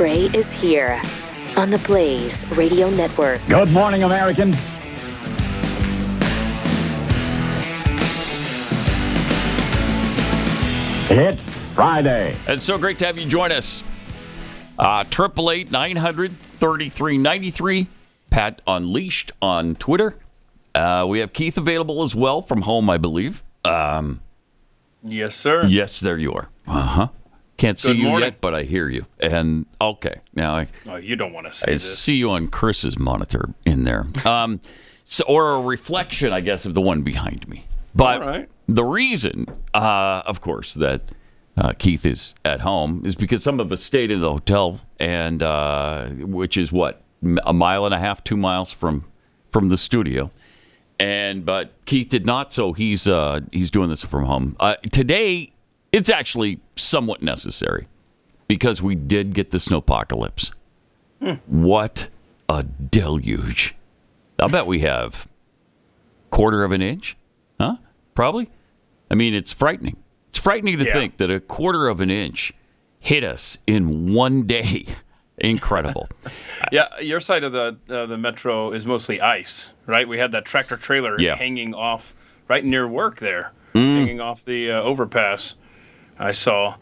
Gray is here on the Blaze Radio Network. Good morning, American. It's Friday. It's so great to have you join us. 888-900-3393. Pat Unleashed on Twitter. We have Keith available as well from home, I believe. Yes, sir. Yes, there you are. Uh-huh. Can't see you yet, but I hear you. And okay, now you don't want to see I this. see you on Chris's monitor in there. Or a reflection, I guess, of the one behind me. But all right. The reason, of course, that Keith is at home is because some of us stayed in the hotel, and which is what, a mile and a half, 2 miles from the studio. But Keith did not, so he's doing this from home. Today, it's actually somewhat necessary because we did get the snowpocalypse. What a deluge. I'll bet we have quarter of an inch, huh? Probably. I mean, it's frightening. It's frightening to think that a quarter of an inch hit us in one day. Incredible. Yeah, your side of the metro is mostly ice, right? We had that tractor trailer hanging off right near work there, hanging off the overpass. I saw.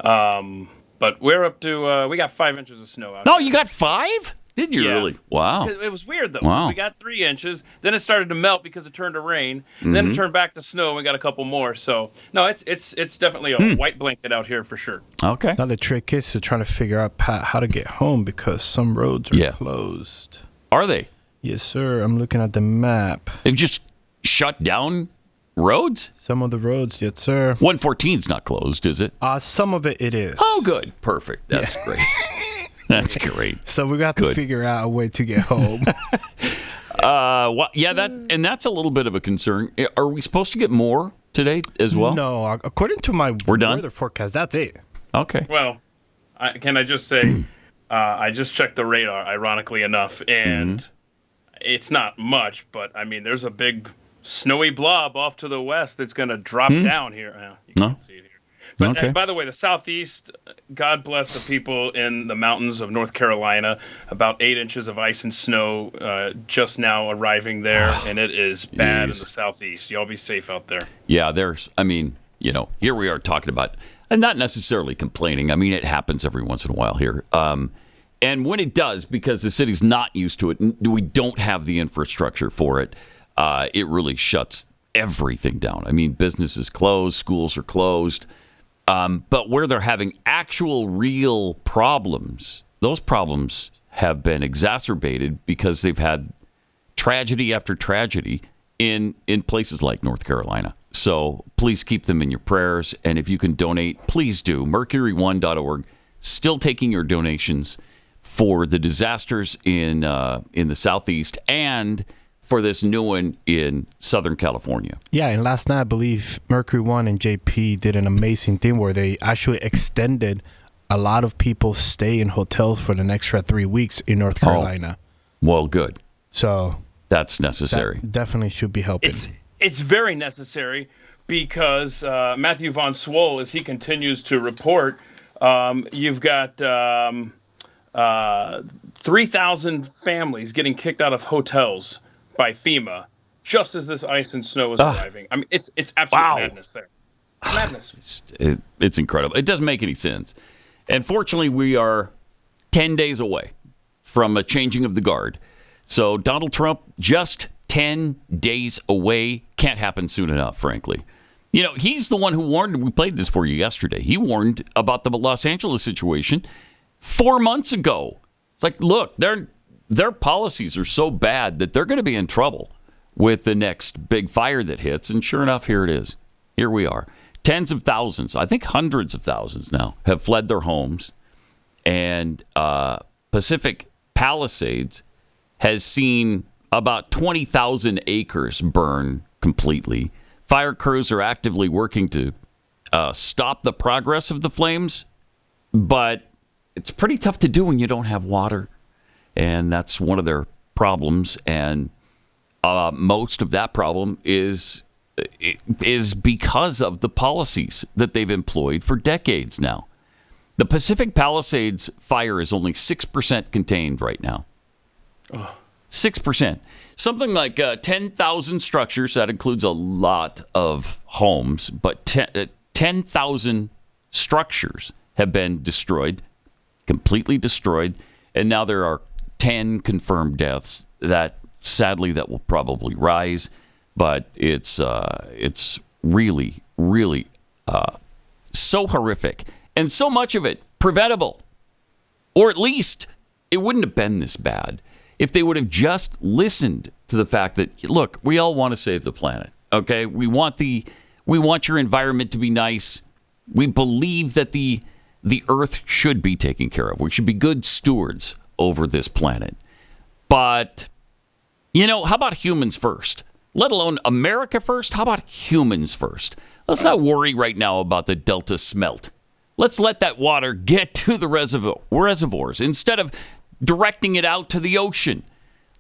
But we're up to, we got 5 inches of snow out. No, you got 5? Did you really? Wow. It was weird, though. Wow. We got 3 inches. Then it started to melt because it turned to rain. Then it turned back to snow, and we got a couple more. So, no, it's definitely a white blanket out here for sure. Okay. Now, the trick is to trying to figure out, Pat, how to get home because some roads are closed. Are they? Yes, sir. I'm looking at the map. They've just shut down roads? Some of the roads, yes, sir. 114's not closed, is it? Some of it is. Oh, good. Perfect. That's great. That's great. So we got to figure out a way to get home. That's a little bit of a concern. Are we supposed to get more today as well? No, according to my weather forecast, that's it. Okay. Well, can I just say, I just checked the radar, ironically enough, and it's not much, but I mean, there's a big snowy blob off to the west that's going to drop down here. You can't see it here. But and by the way, the Southeast, God bless the people in the mountains of North Carolina. About 8 inches of ice and snow just now arriving there, and it is bad in the Southeast. Y'all be safe out there. Yeah, here we are talking about, and not necessarily complaining. I mean, it happens every once in a while here. And when it does, because the city's not used to it, we don't have the infrastructure for it, it really shuts everything down. I mean, businesses closed, schools are closed. But where they're having actual real problems, those problems have been exacerbated because they've had tragedy after tragedy in places like North Carolina. So please keep them in your prayers. And if you can donate, please do. Mercury1.org, still taking your donations for the disasters in the Southeast and for this new one in Southern California. Yeah, and last night, I believe Mercury One and JP did an amazing thing where they actually extended a lot of people's stay in hotels for the extra 3 weeks in North Carolina. Well, good. So that's necessary. That definitely should be helping. It's very necessary because Matthew Von Swoll, as he continues to report, you've got 3,000 families getting kicked out of hotels by FEMA just as this ice and snow is arriving. I mean, it's absolute madness there. Madness. It's incredible. It doesn't make any sense. And fortunately, we are 10 days away from a changing of the guard. So Donald Trump, just 10 days away. Can't happen soon enough, frankly. You know, he's the one who warned, we played this for you yesterday. He warned about the Los Angeles situation 4 months ago. It's like, look, their policies are so bad that they're going to be in trouble with the next big fire that hits. And sure enough, here it is. Here we are. Tens of thousands, I think hundreds of thousands now, have fled their homes. And Pacific Palisades has seen about 20,000 acres burn completely. Fire crews are actively working to stop the progress of the flames. But it's pretty tough to do when you don't have water. And that's one of their problems. And most of that problem is because of the policies that they've employed for decades now. The Pacific Palisades fire is only 6% contained right now. 6%. Something like 10,000 structures. That includes a lot of homes, but 10,000 structures have been destroyed, completely destroyed, and now there are 10 confirmed deaths. That sadly that will probably rise, but it's really, really so horrific, and so much of it preventable, or at least it wouldn't have been this bad if they would have just listened to the fact that, look, we all want to save the planet. Okay, we want your environment to be nice. We believe that the Earth should be taken care of. We should be good stewards over this planet. But, how about humans first? Let alone America first? How about humans first? Let's not worry right now about the Delta smelt. Let's let that water get to the reservoirs instead of directing it out to the ocean.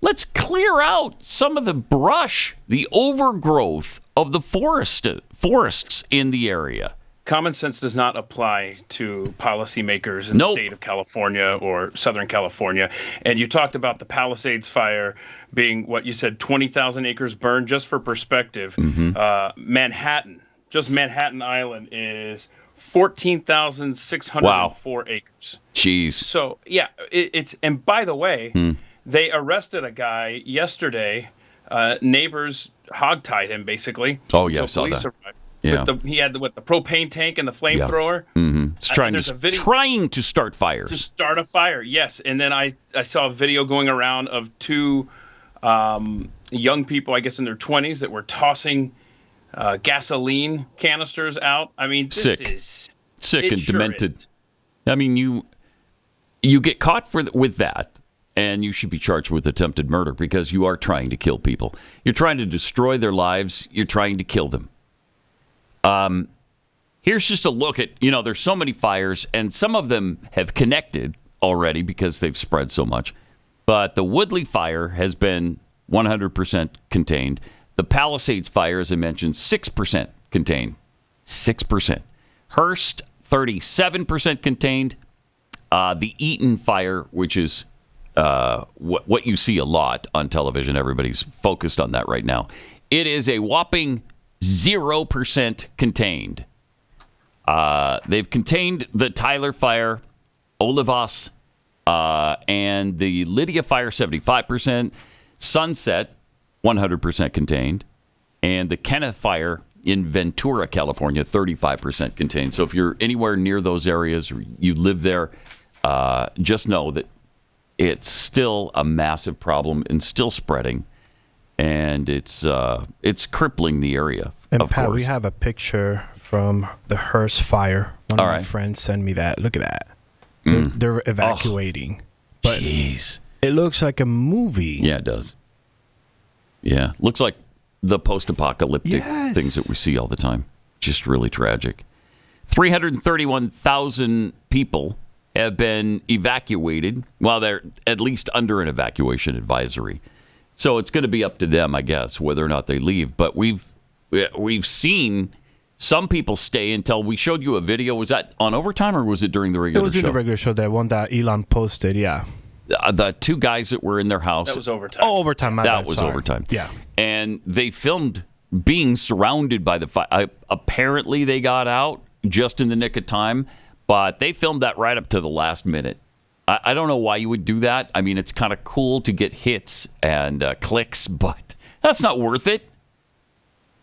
Let's clear out some of the brush, the overgrowth of the forests in the area. Common sense does not apply to policymakers in the state of California or Southern California. And you talked about the Palisades fire being, what you said, 20,000 acres burned. Just for perspective, Manhattan Island is 14,604 acres. Jeez. So, yeah, it's, and by the way, they arrested a guy yesterday. Neighbors hogtied him, basically. Oh, yeah, I saw that. Arrived. Yeah. He had the propane tank and the flamethrower. Yeah. Mm-hmm. It's trying to start fires. To start a fire, yes. And then I saw a video going around of two young people, I guess in their 20s, that were tossing gasoline canisters out. I mean, this is sick and demented. I mean, you get caught with that, and you should be charged with attempted murder because you are trying to kill people. You're trying to destroy their lives. You're trying to kill them. Here's just a look at, there's so many fires, and some of them have connected already because they've spread so much. But the Woodley fire has been 100% contained. The Palisades fire, as I mentioned, 6% contained. 6%. Hearst, 37% contained. The Eaton fire, which is what you see a lot on television, everybody's focused on that right now. It is a whopping 0% contained. They've contained the Tyler fire, Olivos, and the Lydia fire, 75%. Sunset, 100% contained. And the Kenneth fire in Ventura, California, 35% contained. So if you're anywhere near those areas, or you live there, just know that it's still a massive problem and still spreading. And it's crippling the area. And of Pat, course. we have a picture from the Hearst fire. One of my friends sent me that. Look at that. They're evacuating. But jeez. It looks like a movie. Yeah, it does. Yeah. Looks like the post-apocalyptic things that we see all the time. Just really tragic. 331,000 people have been evacuated. Well, they're at least under an evacuation advisory. So it's going to be up to them, I guess, whether or not they leave. But we've seen some people stay until we showed you a video. Was that on overtime or was it during the regular show? It was in the regular show, that one that Elon posted, yeah. The two guys that were in their house. That was overtime. Oh, overtime. That was overtime. Yeah. And they filmed being surrounded by the fire. Apparently they got out just in the nick of time, but they filmed that right up to the last minute. I don't know why you would do that. I mean, it's kind of cool to get hits and clicks, but that's not worth it.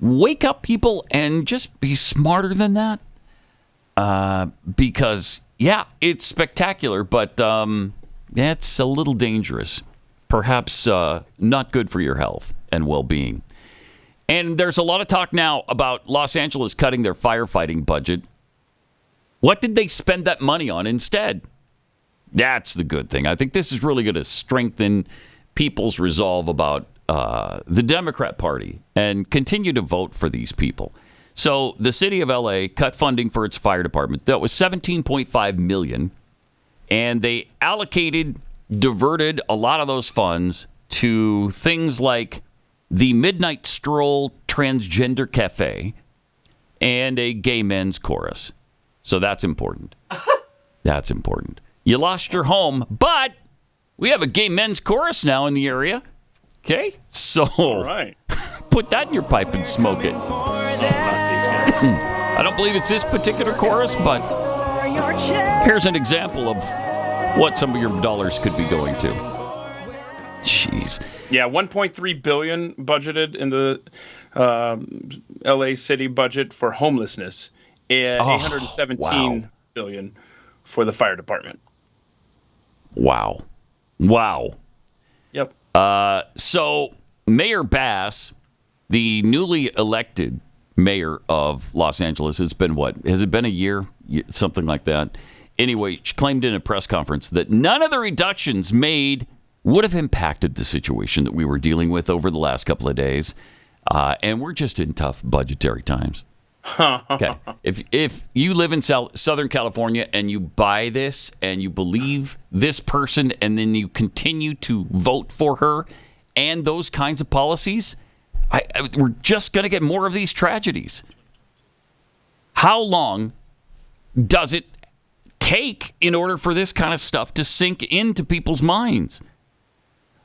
Wake up, people, and just be smarter than that. Because, yeah, it's spectacular, but it's a little dangerous. Perhaps not good for your health and well-being. And there's a lot of talk now about Los Angeles cutting their firefighting budget. What did they spend that money on instead? That's the good thing. I think this is really going to strengthen people's resolve about the Democrat Party and continue to vote for these people. So the city of L.A. cut funding for its fire department. That was $17.5 million. And they diverted a lot of those funds to things like the Midnight Stroll Transgender Cafe and a gay men's chorus. So that's important. That's important. You lost your home, but we have a gay men's chorus now in the area. Okay? So All right. put that in your pipe and smoke it. Oh, not these guys. I don't believe it's this particular chorus, but here's an example of what some of your dollars could be going to. Jeez. Yeah, 1.3 billion budgeted in the LA city budget for homelessness, and 817 billion for the fire department. Wow. Yep. So Mayor Bass, the newly elected mayor of Los Angeles, it's been what? Has it been a year? Something like that. Anyway, she claimed in a press conference that none of the reductions made would have impacted the situation that we were dealing with over the last couple of days. And we're just in tough budgetary times. Okay. If you live in Southern California and you buy this and you believe this person and then you continue to vote for her and those kinds of policies, we're just going to get more of these tragedies. How long does it take in order for this kind of stuff to sink into people's minds?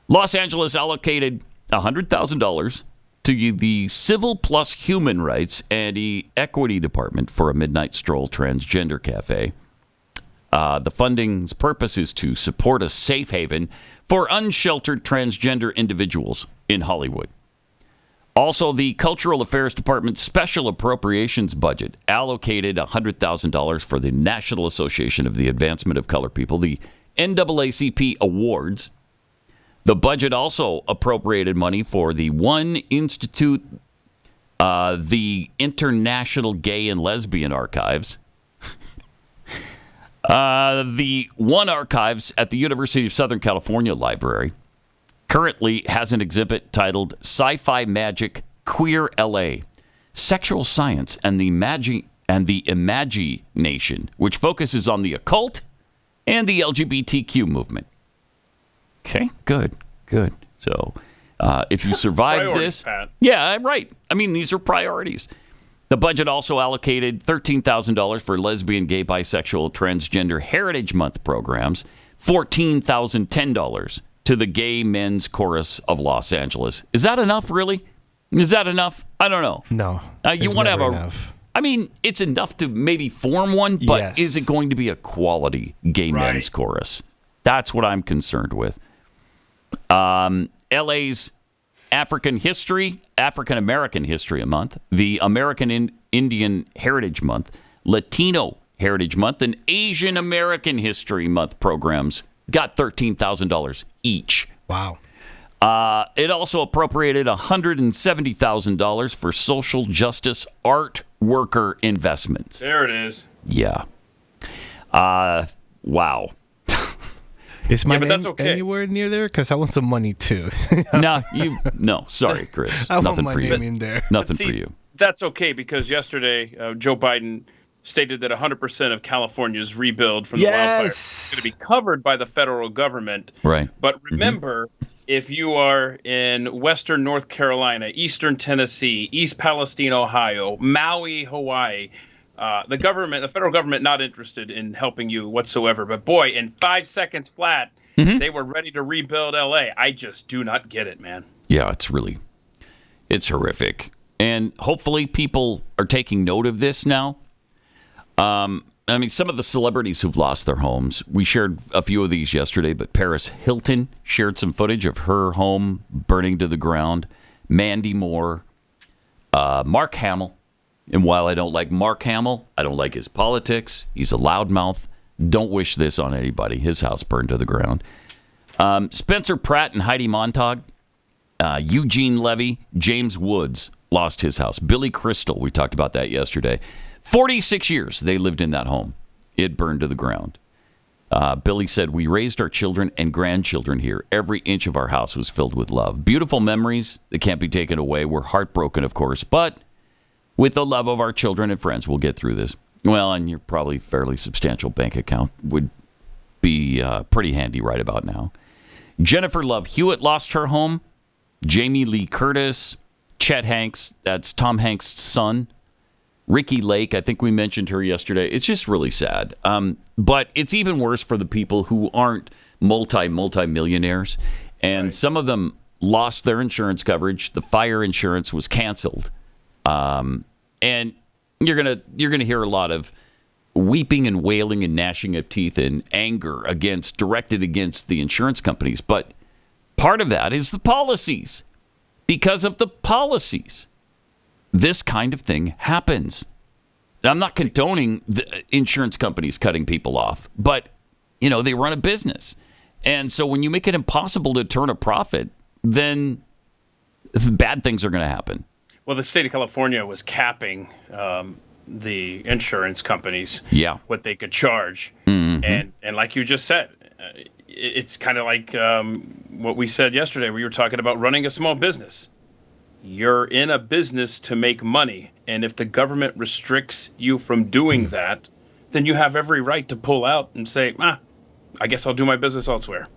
Los Angeles allocated $100,000 to the Civil Plus Human Rights and Equity Department for a midnight stroll transgender cafe. The funding's purpose is to support a safe haven for unsheltered transgender individuals in Hollywood. Also, the Cultural Affairs Department's special appropriations budget allocated $100,000 for the National Association of the Advancement of Color People, the NAACP Awards. The budget also appropriated money for the One Institute, the International Gay and Lesbian Archives, the One Archives at the University of Southern California Library. Currently has an exhibit titled Sci-Fi Magic Queer L.A. Sexual Science and the Imagination, which focuses on the occult and the LGBTQ movement. Okay, good. So if you survive this... Pat. Yeah, right. I mean, these are priorities. The budget also allocated $13,000 for lesbian, gay, bisexual, transgender Heritage Month programs, $14,010 to the Gay Men's Chorus of Los Angeles. Is that enough, really? Is that enough? I don't know. No. You want to have enough. I mean, it's enough to maybe form one, but Yes. is it going to be a quality Gay Men's Chorus? That's what I'm concerned with. LA's African American History Month, the American Indian Heritage Month, Latino Heritage Month, and Asian American History Month programs got $13,000 each. Wow. It also appropriated $170,000 for social justice art worker investments. There it is. Yeah. Wow. Is my but name that's okay. anywhere near there? Because I want some money too. No, sorry, Chris. I want Nothing my for you. name in there. Nothing See, for you. That's okay because yesterday Joe Biden stated that 100% of California's rebuild from the wildfires is going to be covered by the federal government. Right. But remember, if you are in western North Carolina, eastern Tennessee, East Palestine, Ohio, Maui, Hawaii, the federal government not interested in helping you whatsoever. But boy, in 5 seconds flat, they were ready to rebuild L.A. I just do not get it, man. Yeah, it's horrific. And hopefully people are taking note of this now. I mean, some of the celebrities who've lost their homes, we shared a few of these yesterday, but Paris Hilton shared some footage of her home burning to the ground. Mandy Moore, Mark Hamill. And while I don't like Mark Hamill, I don't like his politics. He's a loudmouth. Don't wish this on anybody. His house burned to the ground. Spencer Pratt and Heidi Montag, Eugene Levy, James Woods lost his house. Billy Crystal, we talked about that yesterday. 46 years they lived in that home. It burned to the ground. Billy said, "We raised our children and grandchildren here. Every inch of our house was filled with love. Beautiful memories that can't be taken away. We're heartbroken, of course, but with the love of our children and friends, we'll get through this." Well, and your probably fairly substantial bank account would be pretty handy right about now. Jennifer Love Hewitt lost her home. Jamie Lee Curtis, Chet Hanks, that's Tom Hanks' son, Ricky Lake, I think we mentioned her yesterday. It's just really sad. But it's even worse for the people who aren't multi-millionaires. And some of them lost their insurance coverage. The fire insurance was canceled. And you're gonna hear a lot of weeping and wailing and gnashing of teeth and anger directed against the insurance companies. But part of that is the policies. Because of the policies, this kind of thing happens. Now, I'm not condoning the insurance companies cutting people off, but they run a business. And so when you make it impossible to turn a profit, then bad things are going to happen. Well, the state of California was capping the insurance companies, what they could charge. Mm-hmm. And like you just said, it's kind of like what we said yesterday. We were talking about running a small business. You're in a business to make money. And if the government restricts you from doing that, then you have every right to pull out and say, I guess I'll do my business elsewhere.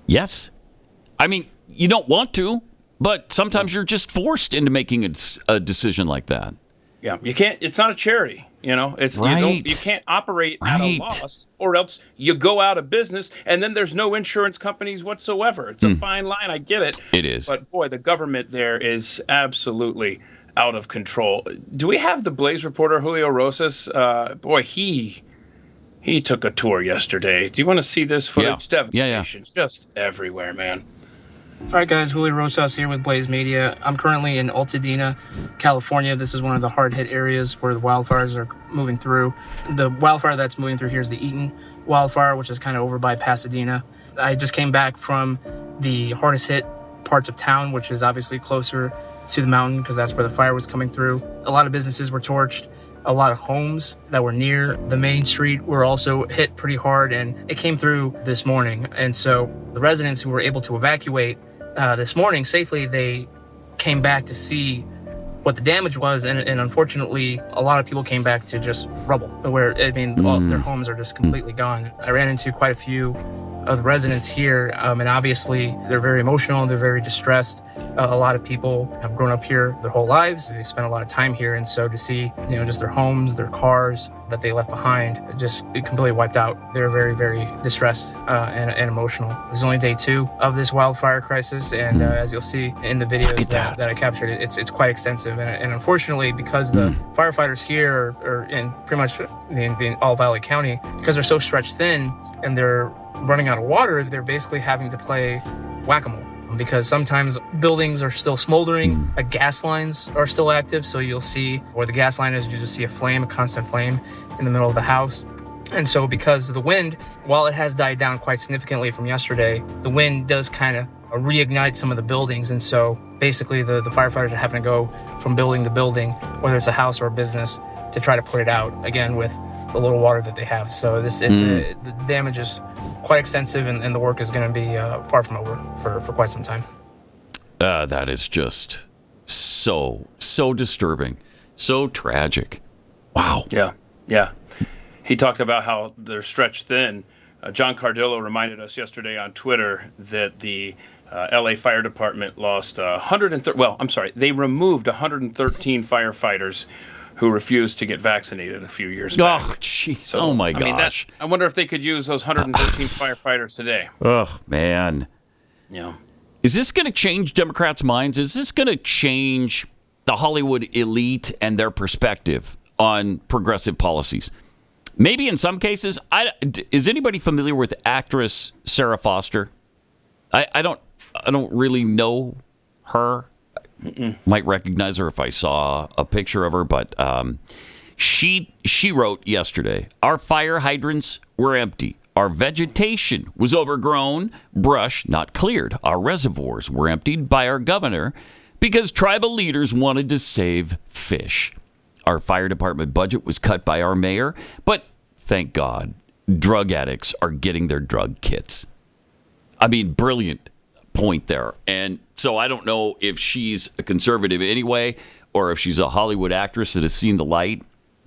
Yes. I mean, you don't want to, but sometimes you're just forced into making a decision like that. Yeah, you can't. It's not a charity, It's right. You can't operate at a loss, or else you go out of business, and then there's no insurance companies whatsoever. It's a fine line. I get it. It is. But boy, the government there is absolutely out of control. Do we have the Blaze reporter Julio Rosas? Boy, he took a tour yesterday. Do you want to see this footage? Devastation, just everywhere, man. All right, guys, Julio Rosas here with Blaze Media. I'm currently in Altadena, California. This is one of the hard-hit areas where the wildfires are moving through. The wildfire that's moving through here is the Eaton wildfire, which is kind of over by Pasadena. I just came back from the hardest-hit parts of town, which is obviously closer to the mountain because that's where the fire was coming through. A lot of businesses were torched. A lot of homes that were near the main street were also hit pretty hard, and it came through this morning. And so the residents who were able to evacuate this morning safely, they came back to see what the damage was, and unfortunately a lot of people came back to just rubble, where their homes are just completely gone. I ran into quite a few of the residents here, and obviously they're very emotional, they're very distressed. A lot of people have grown up here their whole lives, they spent a lot of time here, and so to see just their homes, their cars that they left behind, just completely wiped out. They're very, very distressed and emotional. This is only day 2 of this wildfire crisis, and as you'll see in the videos that I captured, it's quite extensive. And unfortunately, because the firefighters here are in pretty much the All Valley County, because they're so stretched thin and they're running out of water, they're basically having to play whack-a-mole. Because sometimes buildings are still smoldering, gas lines are still active, so you'll see where the gas line is, you just see a constant flame in the middle of the house. And so because of the wind, while it has died down quite significantly from yesterday, the wind does kind of reignite some of the buildings. And so basically the firefighters are having to go from building to building, whether it's a house or a business, to try to put it out, again, with the little water that they have. So the damage is quite extensive, and the work is going to be far from over for quite some time. That is just so disturbing, so tragic. Wow. Yeah. He talked about how they're stretched thin. John Cardillo reminded us yesterday on Twitter that the L.A. Fire Department lost they removed 113 firefighters who refused to get vaccinated a few years back. Oh, jeez. So, oh, my gosh. I wonder if they could use those 113 firefighters today. Oh, man. Yeah. Is this going to change Democrats' minds? Is this going to change the Hollywood elite and their perspective on progressive policies? Maybe in some cases. Is anybody familiar with actress Sarah Foster? I don't really know her. Might recognize her if I saw a picture of her, but she wrote yesterday, "Our fire hydrants were empty. Our vegetation was overgrown, brush not cleared. Our reservoirs were emptied by our governor because tribal leaders wanted to save fish. Our fire department budget was cut by our mayor, but thank God, drug addicts are getting their drug kits." I mean, brilliant point there. And so I don't know if she's a conservative anyway, or if she's a Hollywood actress that has seen the light,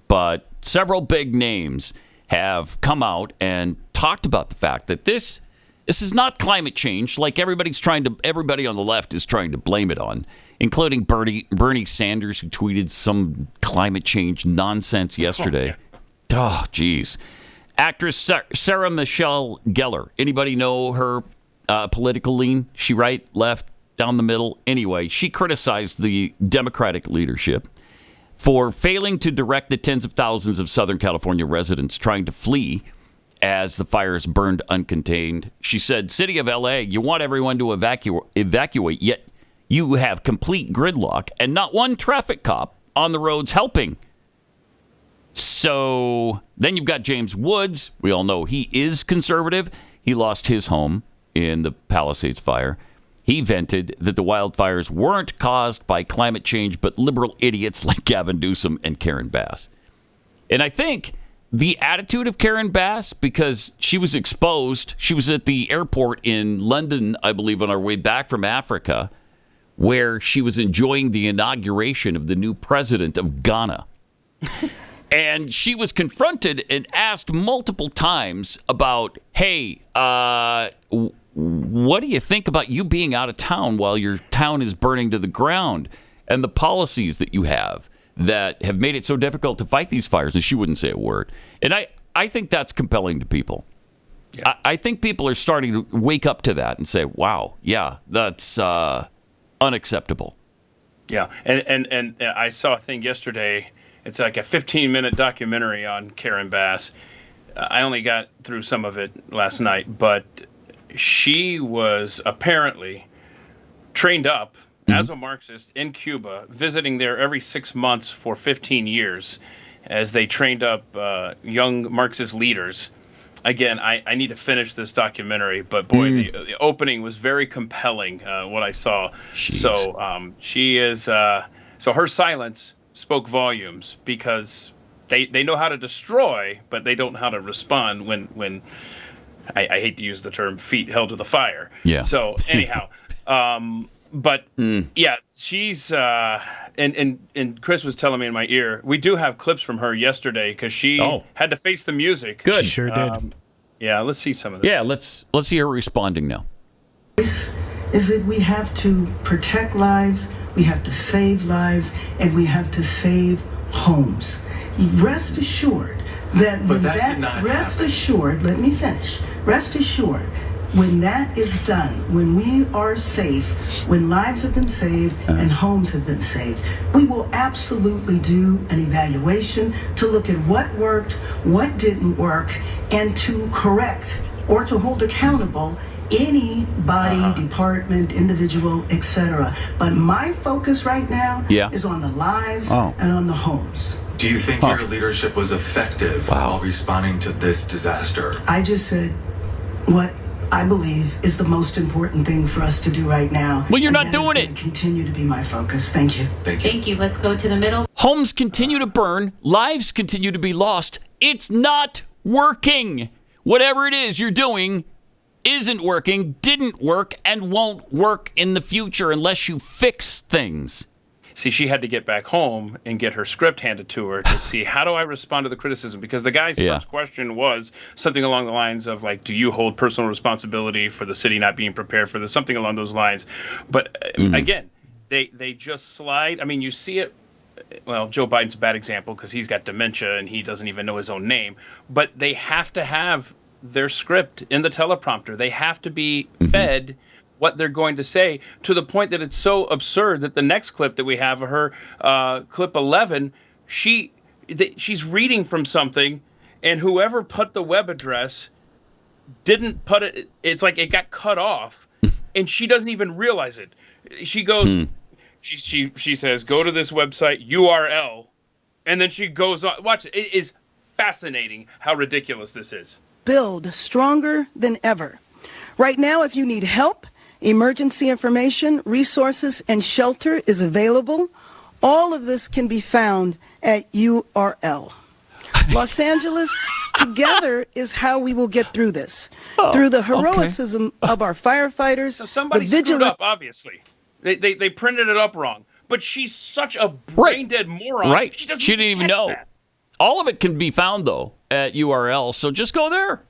but several big names have come out and talked about the fact that this is not climate change like everybody on the left is trying to blame it on. including Bernie Sanders, who tweeted some climate change nonsense yesterday. Oh, geez. Actress Sarah Michelle Gellar. Anybody know her political lean? She right, left, down the middle? Anyway, she criticized the Democratic leadership for failing to direct the tens of thousands of Southern California residents trying to flee as the fires burned uncontained. She said, City of L.A., you want everyone to evacuate, yet you have complete gridlock and not one traffic cop on the roads helping. So then you've got James Woods. We all know he is conservative. He lost his home in the Palisades fire. He vented that the wildfires weren't caused by climate change, but liberal idiots like Gavin Newsom and Karen Bass. And I think the attitude of Karen Bass, because she was exposed, she was at the airport in London, I believe, on our way back from Africa, where she was enjoying the inauguration of the new president of Ghana. And she was confronted and asked multiple times about, hey, what do you think about you being out of town while your town is burning to the ground and the policies that you have that have made it so difficult to fight these fires? And she wouldn't say a word. And I think that's compelling to people. Yeah. I think people are starting to wake up to that and say, wow, yeah, that's unacceptable. Yeah. And I saw a thing yesterday. It's like a 15-minute documentary on Karen Bass. I only got through some of it last night, but she was apparently trained up as a Marxist in Cuba, visiting there every 6 months for 15 years as they trained up young Marxist leaders. Again, I need to finish this documentary, but boy, the opening was very compelling, what I saw. Jeez. So she is, so her silence spoke volumes, because they know how to destroy, but they don't know how to respond when I hate to use the term feet held to the fire. Yeah. So anyhow, but yeah, she's and Chris was telling me in my ear, we do have clips from her yesterday because she had to face the music. Good. Sure did. Yeah, let's see some of this. Yeah, let's see her responding now. Is that we have to protect lives, we have to save lives, and we have to save homes. Rest assured that let me finish. Rest assured, when that is done, when we are safe, when lives have been saved and homes have been saved, we will absolutely do an evaluation to look at what worked, what didn't work, and to correct or to hold accountable any body, department, individual, etc. But my focus right now is on the lives and on the homes. Do you think your leadership was effective while responding to this disaster? I just said what I believe is the most important thing for us to do right now. Well, you're not doing it. Continue to be my focus. Thank you. Thank you. Let's go to the middle. Homes continue to burn. Lives continue to be lost. It's not working. Whatever it is you're doing isn't working, didn't work, and won't work in the future unless you fix things. See, she had to get back home and get her script handed to her to see, how do I respond to the criticism? Because the guy's first question was something along the lines of, like, do you hold personal responsibility for the city not being prepared for this? Something along those lines. But again, they just slide. I mean, you see it. Well, Joe Biden's a bad example because he's got dementia and he doesn't even know his own name. But they have to have their script in the teleprompter. They have to be fed what they're going to say, to the point that it's so absurd that the next clip that we have of her, clip 11, she's reading from something, and whoever put the web address didn't put it. It's like it got cut off, and she doesn't even realize it. She goes, she says, go to this website URL, and then she goes on. Watch it. It is fascinating how ridiculous this is. Build stronger than ever. Right now, if you need help, emergency information, resources, and shelter is available. All of this can be found at URL. Los Angeles, together is how we will get through this. Through the heroism of our firefighters. So somebody screwed up, obviously. They printed it up wrong. But she's such a brain-dead moron. Right. She didn't even know. That. All of it can be found, though, at URL. So just go there.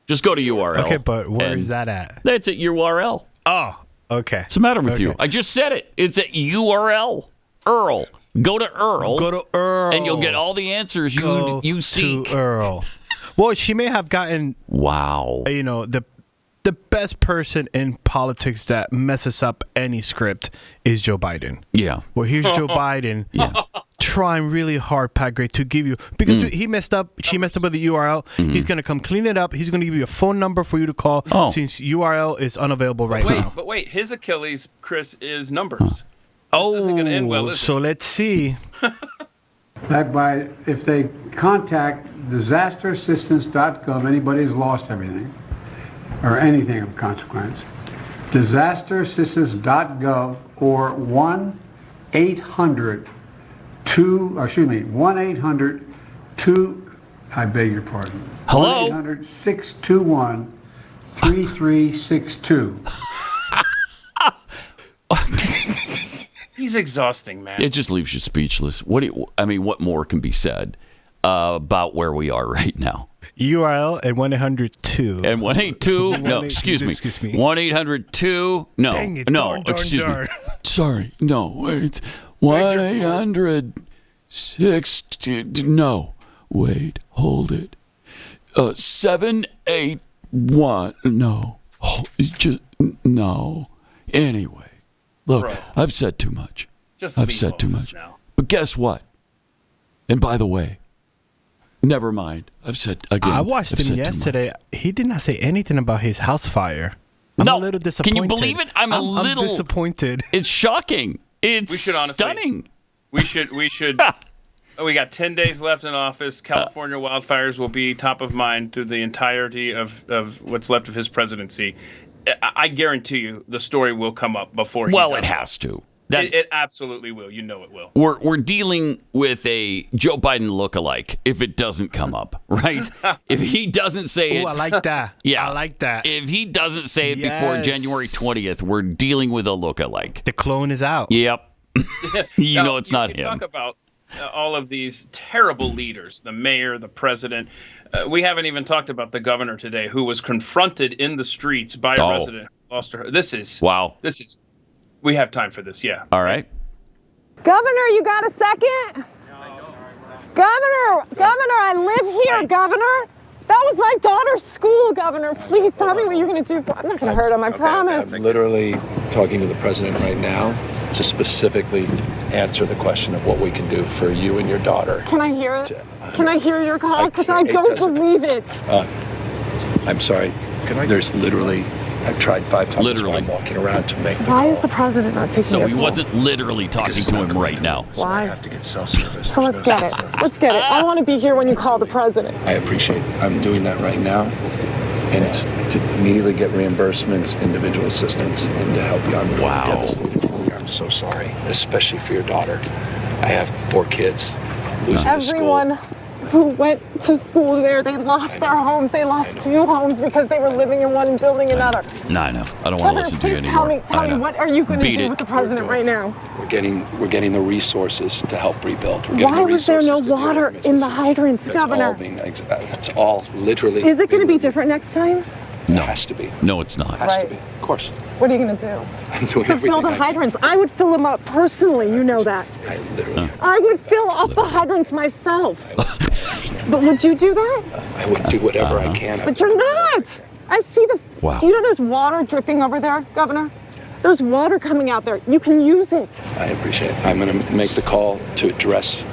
Just go to URL. Okay, but where is that at? That's at URL. Oh, Okay. What's the matter with you? I just said it. It's at URL. Earl. Go to Earl. Go to Earl. And you'll get all the answers you seek. To Earl. Well, she may have gotten, the best person in politics that messes up any script is Joe Biden. Yeah. Well, here's Joe Biden trying really hard, Pat Gray, to give you, because she messed up with the URL. He's going to come clean it up. He's going to give you a phone number for you to call since URL is unavailable right now. But wait, his Achilles, Chris, is numbers. This isn't going to end well, is so let's see. If they contact disasterassistance.gov, anybody who's lost everything or anything of consequence, disasterassistance.gov or 1-800-2, I beg your pardon. Hello? 1-800-621-3362. He's exhausting, man. It just leaves you speechless. What more can be said about where we are right now? URL and 1-800-2. And 182. No, excuse me. 1-800-2. No. Dang it, no, excuse me. Sorry. No, wait. 1-800-6. No. Wait. Hold it. 781. No. Just no. Anyway. Look, bro, I've said too much. I've said too much. Now. But guess what? And by the way, never mind. I've said again. I watched him yesterday. He did not say anything about his house fire. I'm a little disappointed. Can you believe it? I'm disappointed. It's shocking. It's stunning. We should. We got 10 days left in office. California wildfires will be top of mind through the entirety of what's left of his presidency. I guarantee you the story will come up before he's Well, it has to. It absolutely will. You know it will. We're dealing with a Joe Biden lookalike if it doesn't come up, right? If he doesn't say it. I like that. Yeah. I like that. If he doesn't say it before January 20th, we're dealing with a lookalike. The clone is out. Yep. you know it's not him. Talk about all of these terrible leaders, the mayor, the president. We haven't even talked about the governor today, who was confronted in the streets by a resident who lost her. Wow. We have time for this, yeah. All right. Governor, you got a second? Governor, I live here, Governor. That was my daughter's school, Governor. Please tell me what you're going to do. I'm not going to hurt him, I promise. I'm literally talking to the president right now to specifically answer the question of what we can do for you and your daughter. Can I hear it? Can I hear your call? Because I don't believe it. I'm sorry. There's literally, I've tried 5 times while I'm walking around to make the call. Why is the president not taking So he wasn't literally talking to him right now. So I have to get cell service. So let's get it. Let's get it. I want to be here when you call the president. I appreciate it. I'm doing that right now. And it's to immediately get reimbursements, individual assistance, and to help you. I'm devastated for you. I'm so sorry, especially for your daughter. I have 4 kids losing to school. Everyone who went to school there, they lost their homes. They lost 2 homes because they were living in one and building another. No, I know. I don't want to listen to you anymore. Tell me, what are you going to do with the president right now? We're getting the resources to help rebuild. Why was there no water in the hydrants, Governor? That's all literally. Is it going to be different next time? No. It has to be. No, it's not. It has to be. Of course. What are you going to do? I'm doing to fill the hydrants. I would fill them up personally. You know that. I would fill up the hydrants myself. But would you do that? I would do whatever I can. But you're not. I see the. Wow. Do you know there's water dripping over there, Governor? There's water coming out there. You can use it. I appreciate it. I'm going to make the call to address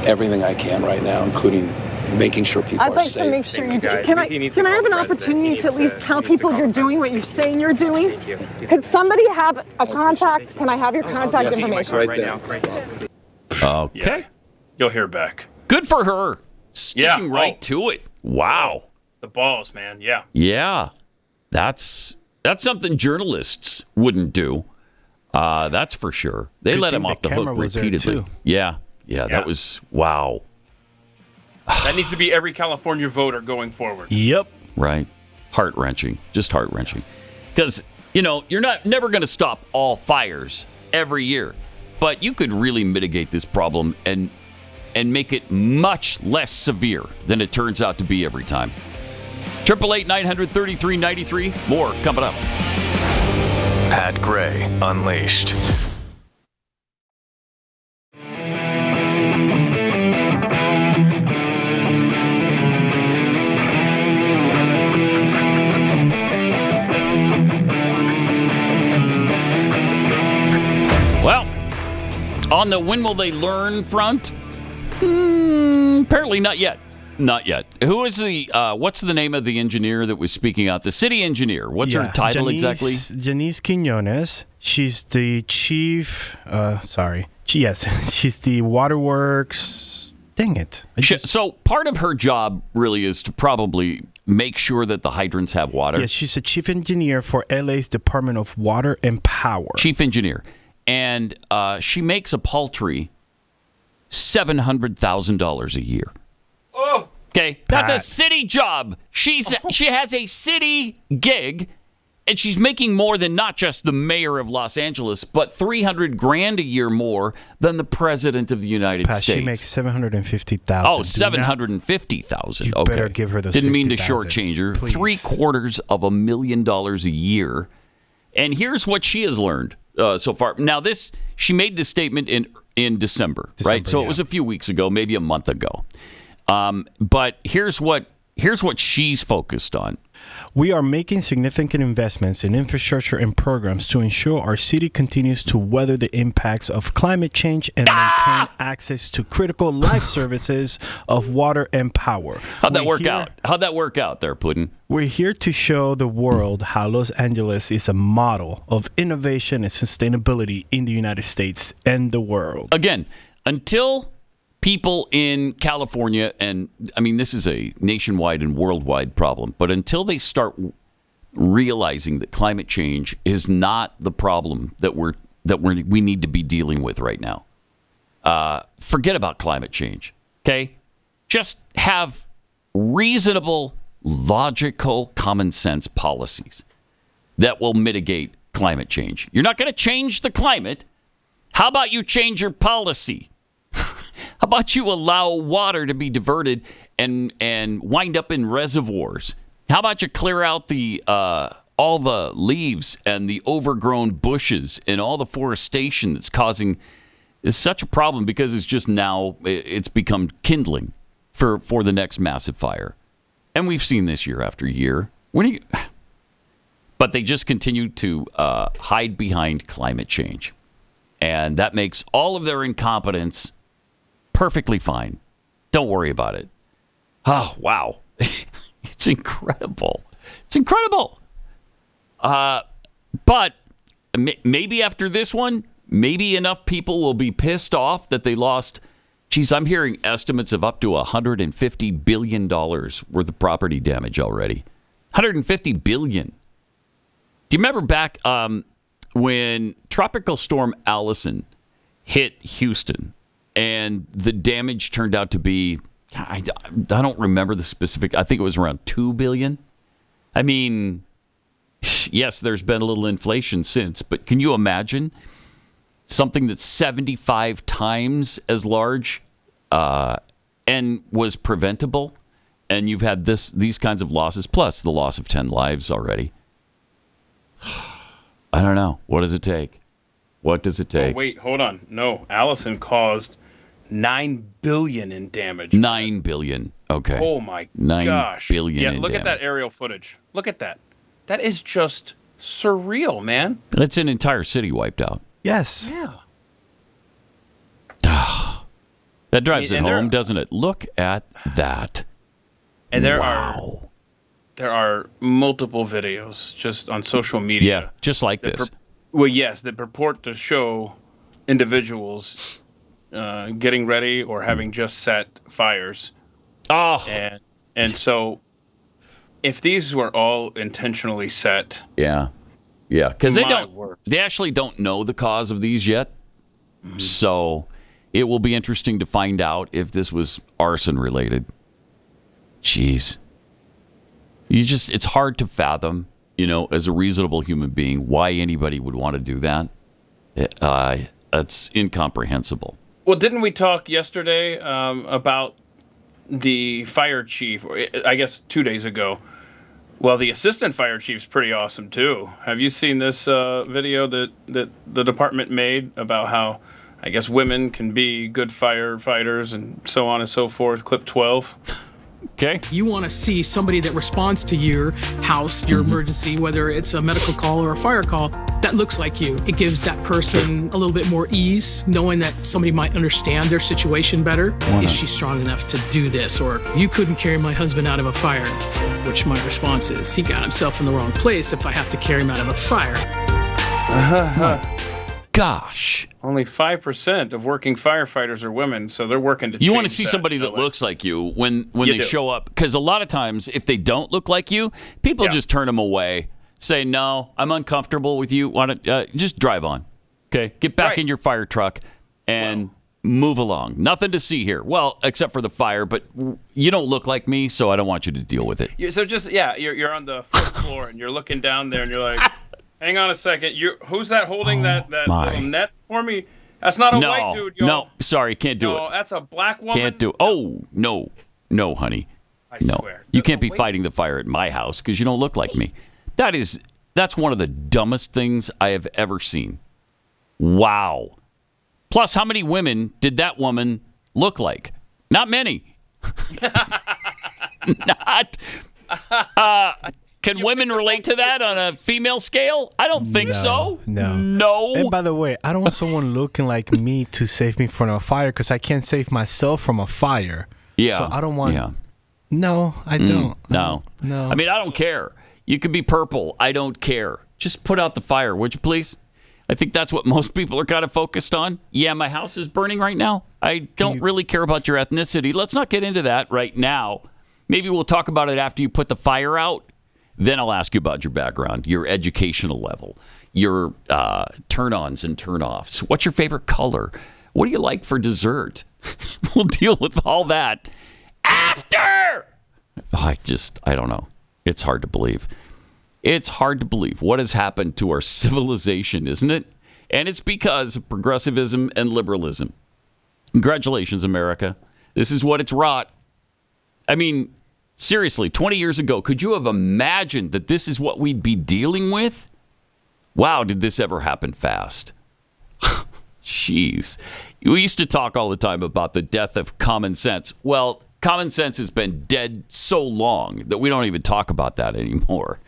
everything I can right now, incling making sure people are safe. I'd like to make sure you do. Can I have an opportunity to at least tell people you're doing what you're saying you're doing? Could somebody have a contact? Can I have your contact information? Right there. Okay. Yeah. You'll hear back. Good for her. Sticking right to it. Wow. The balls, man. Yeah. Yeah. That's something journalists wouldn't do. That's for sure. They let him off the hook repeatedly. Yeah. That was wow. That needs to be every California voter going forward. Yep. Right. Heart-wrenching. Just heart-wrenching. Because, you're never going to stop all fires every year. But you could really mitigate this problem and make it much less severe than it turns out to be every time. 888-900-3393. More coming up. Pat Gray Unleashed. Well, on the when will they learn front, apparently not yet. Not yet. Who is what's the name of the engineer that was speaking out? The city engineer. What's her title exactly? Janisse Quiñones. She's the chief, she's the waterworks. Dang it. So part of her job really is to probably make sure that the hydrants have water. Yes, she's the chief engineer for LA's Department of Water and Power. Chief engineer. And she makes a paltry $700,000 a year. Oh, okay, that's a city job. She has a city gig, and she's making more than not just the mayor of Los Angeles, but $300,000 a year more than the president of the United States. She makes $750,000. Oh, $750,000. You okay. better give her those. Didn't mean to 50,000. shortchange her. Please. $750,000 a year, and here's what she has learned so far. Now, she made this statement in December, right? So it was a few weeks ago, maybe a month ago. But here's what she's focused on. We are making significant investments in infrastructure and programs to ensure our city continues to weather the impacts of climate change and maintain access to critical life services of water and power. How'd that work out there, Puddin'? We're here to show the world how Los Angeles is a model of innovation and sustainability in the United States and the world. Again, until people in California, and I mean, this is a nationwide and worldwide problem, but until they start realizing that climate change is not the problem that we need to be dealing with right now, forget about climate change. Okay, just have reasonable, logical, common sense policies that will mitigate climate change. You're not going to change the climate. How about you change your policy? How about you allow water to be diverted and wind up in reservoirs? How about you clear out all the leaves and the overgrown bushes and all the forestation that's causing such a problem because it's just now it's become kindling for the next massive fire. And we've seen this year after year. But they just continue to hide behind climate change. And that makes all of their incompetence perfectly fine. Don't worry about it. Oh, wow. It's incredible. It's incredible. But maybe after this one, maybe enough people will be pissed off that they lost. Geez, I'm hearing estimates of up to $150 billion worth of property damage already. $150 billion. Do you remember back when Tropical Storm Allison hit Houston? And the damage turned out to be, I don't remember the specific, I think it was around $2 billion. I mean, yes, there's been a little inflation since, but can you imagine something that's 75 times as large and was preventable? And you've had these kinds of losses, plus the loss of 10 lives already. I don't know. What does it take? What does it take? Oh, wait, hold on. No, Allison caused $9 billion in damage. $9 billion. Okay. Oh my gosh. $9 billion. Yeah, look at that aerial footage. Look at that. That is just surreal, man. It's an entire city wiped out. Yes. Yeah. That drives it home, doesn't it? Look at that. And there are multiple videos just on social media. Yeah, just like this. That purport to show individuals getting ready or having just set fires. Oh. And so if these were all intentionally set. Yeah. Yeah, because they actually don't know the cause of these yet. Mm-hmm. So it will be interesting to find out if this was arson related. Jeez. It's hard to fathom, as a reasonable human being, why anybody would want to do that. That's incomprehensible. Well, didn't we talk yesterday about the fire chief, or I guess 2 days ago, Well, the assistant fire chief's pretty awesome too. Have you seen this video that the department made about how, I guess, women can be good firefighters and so on and so forth? Clip 12. Okay. You want to see somebody that responds to your house, your emergency, whether it's a medical call or a fire call, that looks like you. It gives that person a little bit more ease, knowing that somebody might understand their situation better. Is she strong enough to do this? Or you couldn't carry my husband out of a fire, which my response is, he got himself in the wrong place if I have to carry him out of a fire. Gosh. Only 5% of working firefighters are women, so they're working to You want to change see that somebody in that LA. looks like you when You they do. show up. Because a lot of times, if they don't look like you, people just turn them away. Say, no, I'm uncomfortable with you. Why don't just drive on. Okay? Get back in your fire truck and move along. Nothing to see here. Well, except for the fire, but you don't look like me, so I don't want you to deal with it. So just, you're on the first floor, and you're looking down there, and you're like, hang on a second. Who's that holding that little net for me? That's not a white dude, yo. No, sorry, can't do No, it. that's a black woman. Can't do it. Oh, no, honey. I No. swear. You can't be fighting the fire at my house because you don't look like me. That's one of the dumbest things I have ever seen. Wow. Plus, how many women did that woman look like? Not many. Can women relate to that on a female scale? I don't think so. No. And by the way, I don't want someone looking like me to save me from a fire because I can't save myself from a fire. Yeah. So I don't want. Yeah. No, I don't. No. No. I mean, I don't care. You could be purple. I don't care. Just put out the fire, would you please? I think that's what most people are kind of focused on. Yeah, my house is burning right now. I don't really care about your ethnicity. Let's not get into that right now. Maybe we'll talk about it after you put the fire out. Then I'll ask you about your background, your educational level, your turn-ons and turn-offs. What's your favorite color? What do you like for dessert? We'll deal with all that after. I don't know. It's hard to believe. It's hard to believe what has happened to our civilization, isn't it? And it's because of progressivism and liberalism. Congratulations, America. This is what it's wrought. I mean, seriously, 20 years ago, could you have imagined that this is what we'd be dealing with? Wow, did this ever happen fast? Jeez. We used to talk all the time about the death of common sense. Well, common sense has been dead so long that we don't even talk about that anymore.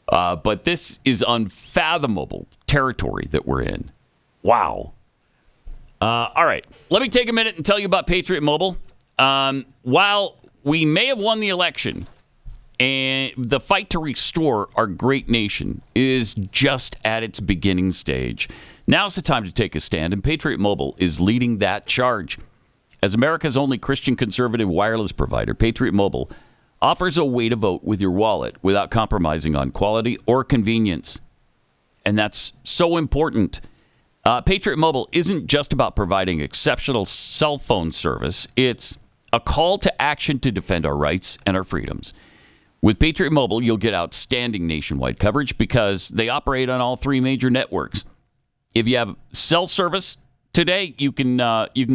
But this is unfathomable territory that we're in. Wow. All right. Let me take a minute and tell you about Patriot Mobile. While we may have won the election, and the fight to restore our great nation is just at its beginning stage. Now's the time to take a stand, and Patriot Mobile is leading that charge. As America's only Christian conservative wireless provider, Patriot Mobile offers a way to vote with your wallet without compromising on quality or convenience. And that's so important. Patriot Mobile isn't just about providing exceptional cell phone service. It's a call to action to defend our rights and our freedoms. With Patriot Mobile, you'll get outstanding nationwide coverage because they operate on all three major networks. If you have cell service today, you can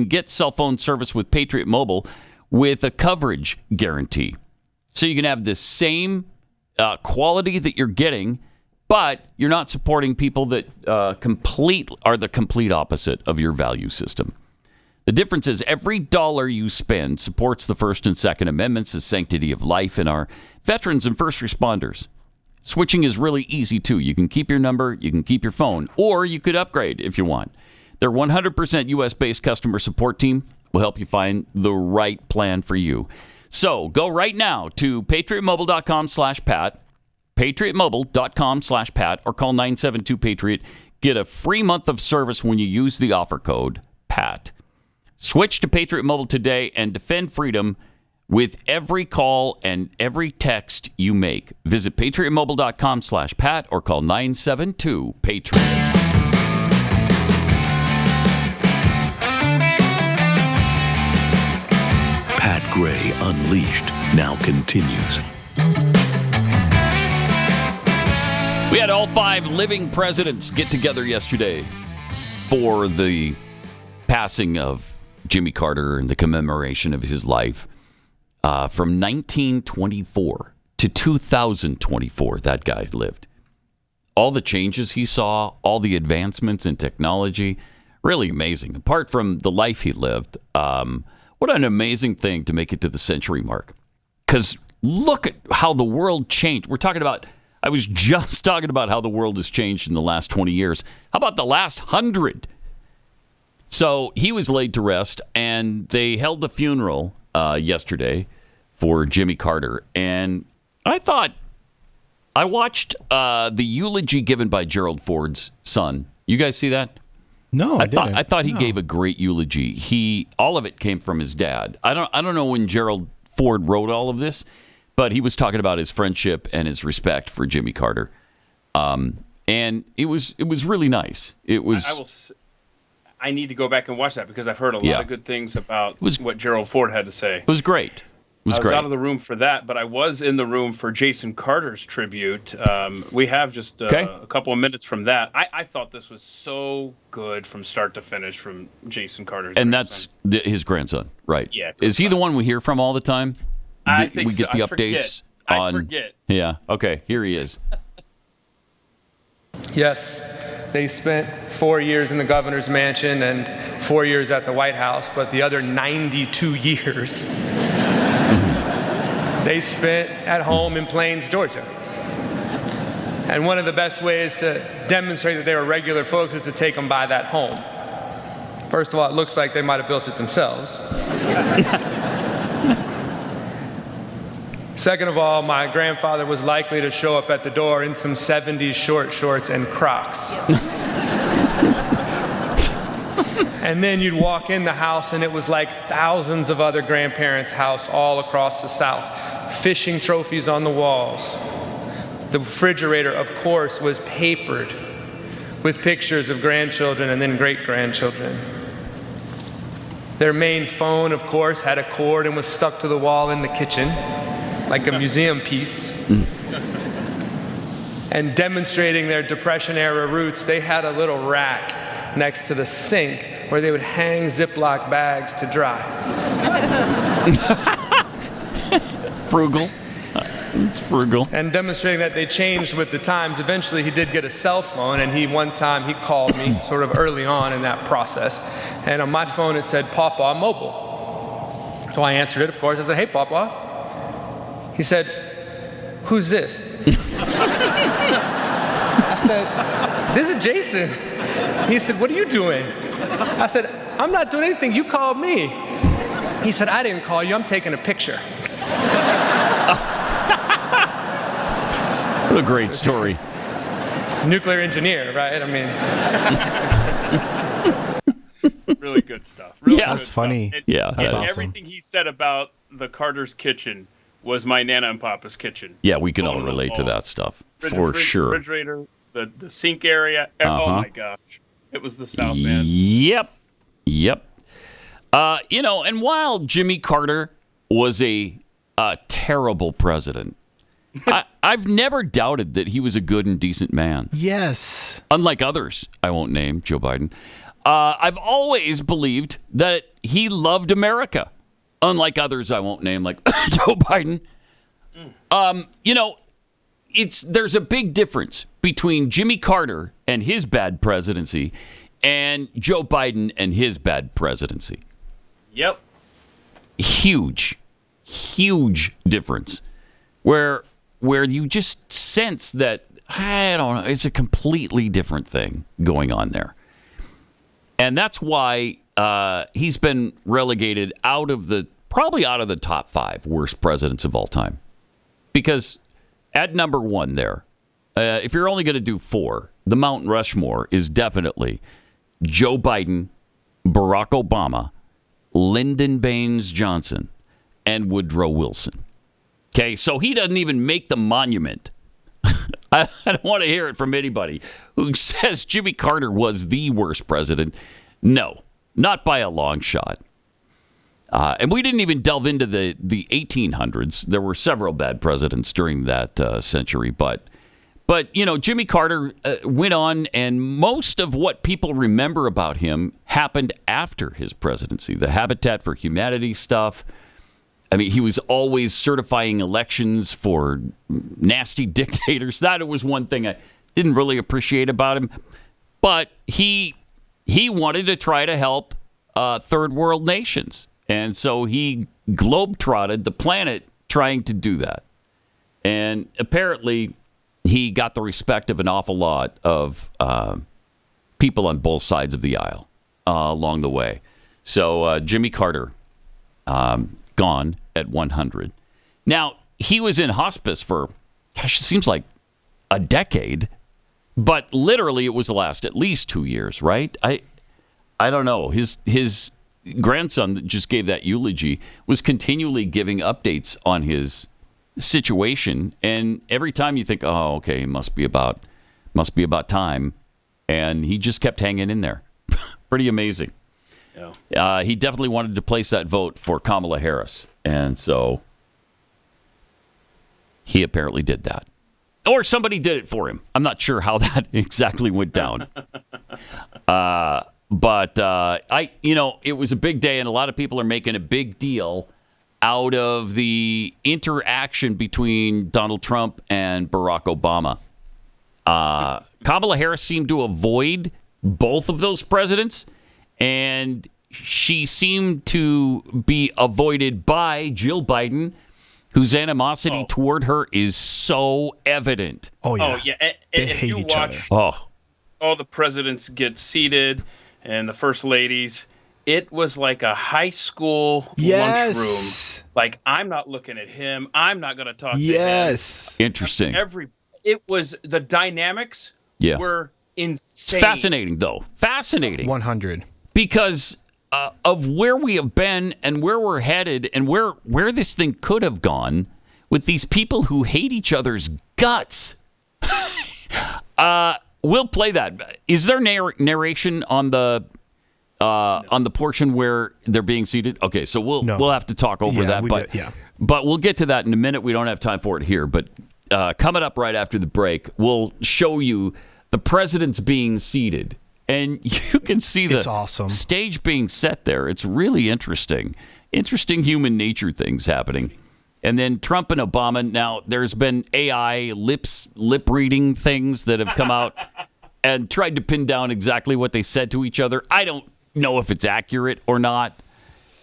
get cell phone service with Patriot Mobile with a coverage guarantee. So you can have the same quality that you're getting, but you're not supporting people that are the complete opposite of your value system. The difference is every dollar you spend supports the First and Second Amendments, the sanctity of life, and our veterans and first responders. Switching is really easy, too. You can keep your number, you can keep your phone, or you could upgrade if you want. Their 100% U.S.-based customer support team will help you find the right plan for you. So go right now to patriotmobile.com/Pat, patriotmobile.com/Pat, or call 972-PATRIOT. Get a free month of service when you use the offer code PAT. Switch to Patriot Mobile today and defend freedom with every call and every text you make. Visit patriotmobile.com/Pat or call 972-PATRIOT. Pat Gray Unleashed now continues. We had all 5 living presidents get together yesterday for the passing of Jimmy Carter and the commemoration of his life from 1924. to 2024 that guy lived. All the changes he saw, all the advancements in technology, really amazing. Apart from the life he lived, what an amazing thing to make it to the century mark. Because look at how the world changed. I was just talking about how the world has changed in the last 20 years. How about the last 100? So he was laid to rest, and they held the funeral yesterday for Jimmy Carter. And I watched the eulogy given by Gerald Ford's son. You guys see that? No, I thought he gave a great eulogy. All of it came from his dad. I don't know when Gerald Ford wrote all of this, but he was talking about his friendship and his respect for Jimmy Carter. And it was really nice. It was. I need to go back and watch that because I've heard a lot of good things about what Gerald Ford had to say. It was great. I was out of the room for that, but I was in the room for Jason Carter's tribute. We have just a couple of minutes from that. I thought this was so good from start to finish from Jason Carter's and grandson. That's his grandson, right? Yeah. Is he the one we hear from all the time? I think we get the I updates forget. on. I forget. Yeah. Okay. Here he is. Yes, they spent 4 years in the governor's mansion and 4 years at the White House, but the other 92 years they spent at home in Plains, Georgia. And one of the best ways to demonstrate that they were regular folks is to take them by that home. First of all, it looks like they might have built it themselves. Second of all, my grandfather was likely to show up at the door in some 70s short shorts and Crocs. And then you'd walk in the house and it was like thousands of other grandparents' house all across the South. Fishing trophies on the walls. The refrigerator, of course, was papered with pictures of grandchildren and then great-grandchildren. Their main phone, of course, had a cord and was stuck to the wall in the kitchen, like a museum piece. And demonstrating their Depression-era roots, they had a little rack next to the sink where they would hang Ziploc bags to dry. Frugal. It's frugal. And demonstrating that they changed with the times. Eventually, he did get a cell phone, and one time he called me sort of early on in that process. And on my phone, it said, "Papa Mobile." So I answered it, of course. I said, "Hey, Papa." He said, "Who's this?" I said, "This is Jason." He said, "What are you doing?" I said, "I'm not doing anything. You called me." He said, "I didn't call you. I'm taking a picture." What a great story. Nuclear engineer, right? I mean, really good stuff. Really that's good funny. Stuff. That's awesome. Everything he said about the Carter's kitchen was my Nana and Papa's kitchen. Yeah, we can all relate to that stuff for sure. Refrigerator, the sink area. Oh my gosh, it was the South, man. Yep. And while Jimmy Carter was a terrible president, I've never doubted that he was a good and decent man. Yes. Unlike others, I won't name Joe Biden. I've always believed that he loved America. Unlike others, I won't name, like Joe Biden. There's a big difference between Jimmy Carter and his bad presidency and Joe Biden and his bad presidency. Yep. Huge difference. Where you just sense that, I don't know, it's a completely different thing going on there. And that's why he's been relegated probably out of the top 5 worst presidents of all time. Because at number 1 there, if you're only going to do 4, the Mount Rushmore is definitely Joe Biden, Barack Obama, Lyndon Baines Johnson, and Woodrow Wilson. Okay, so he doesn't even make the monument. I don't want to hear it from anybody who says Jimmy Carter was the worst president. No, not by a long shot. And we didn't even delve into the 1800s. There were several bad presidents during that century. But Jimmy Carter went on, and most of what people remember about him happened after his presidency. The Habitat for Humanity stuff. I mean, he was always certifying elections for nasty dictators. That was one thing I didn't really appreciate about him. But he wanted to try to help third world nations. And so he globetrotted the planet trying to do that. And apparently he got the respect of an awful lot of people on both sides of the aisle along the way. So Jimmy Carter, gone at 100. Now, he was in hospice for, gosh, it seems like a decade. But literally it was the last at least 2 years, right? I don't know. His grandson that just gave that eulogy was continually giving updates on his situation, and every time you think, oh, okay, it must be about time, and he just kept hanging in there. Pretty amazing. Yeah. He definitely wanted to place that vote for Kamala Harris, and so he apparently did that. Or somebody did it for him. I'm not sure how that exactly went down. But it was a big day, and a lot of people are making a big deal out of the interaction between Donald Trump and Barack Obama. Kamala Harris seemed to avoid both of those presidents, and she seemed to be avoided by Jill Biden, whose animosity toward her is so evident. Oh, yeah. If you watch all the presidents get seated and the first ladies, it was like a high school lunchroom. Like, I'm not looking at him. I'm not going to talk to him. Interesting. It was, the dynamics were insane. It's fascinating, though. Fascinating. 100. Because of where we have been and where we're headed and where this thing could have gone with these people who hate each other's guts. We'll play that. Is there narration on the portion where they're being seated? Okay, so we'll have to talk over that. But we'll get to that in a minute. We don't have time for it here. But coming up right after the break, we'll show you the presidents being seated. And you can see the stage being set there. It's really interesting. Interesting human nature things happening. And then Trump and Obama. Now, there's been AI lip reading things that have come out and tried to pin down exactly what they said to each other. I don't know if it's accurate or not,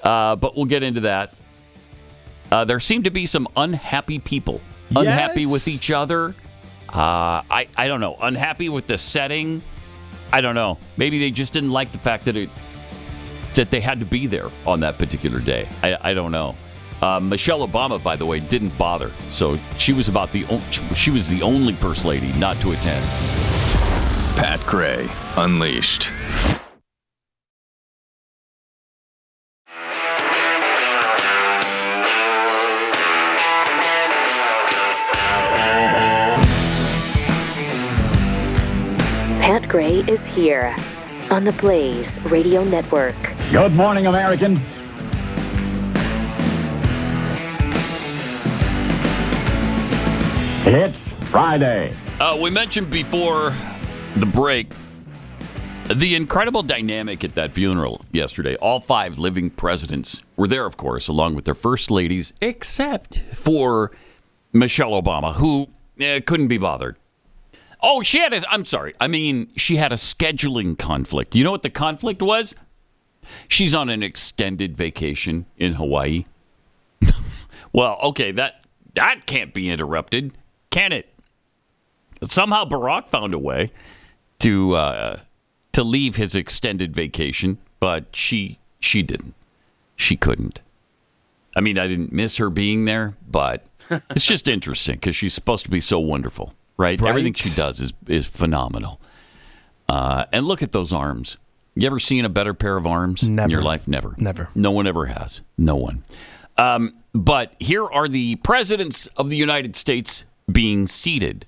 but we'll get into that. There seem to be some unhappy people. Unhappy with each other. I don't know. Unhappy with the setting. I don't know. Maybe they just didn't like the fact that they had to be there on that particular day. I don't know. Michelle Obama, by the way, didn't bother. So she was the only first lady not to attend. Pat Gray Unleashed. Pat Gray is here on the Blaze Radio Network. Good morning, American. It's Friday. We mentioned before the break the incredible dynamic at that funeral yesterday. All 5 living presidents were there, of course, along with their first ladies, except for Michelle Obama, who couldn't be bothered. Oh, she had a scheduling conflict. You know what the conflict was? She's on an extended vacation in Hawaii. Well, okay, that can't be interrupted, can it? Somehow Barack found a way to leave his extended vacation, but she didn't. She couldn't. I mean, I didn't miss her being there, but it's just interesting because she's supposed to be so wonderful. Right? Everything she does is phenomenal. And look at those arms. You ever seen a better pair of arms in your life? Never. No one ever has. No one. But here are the presidents of the United States being seated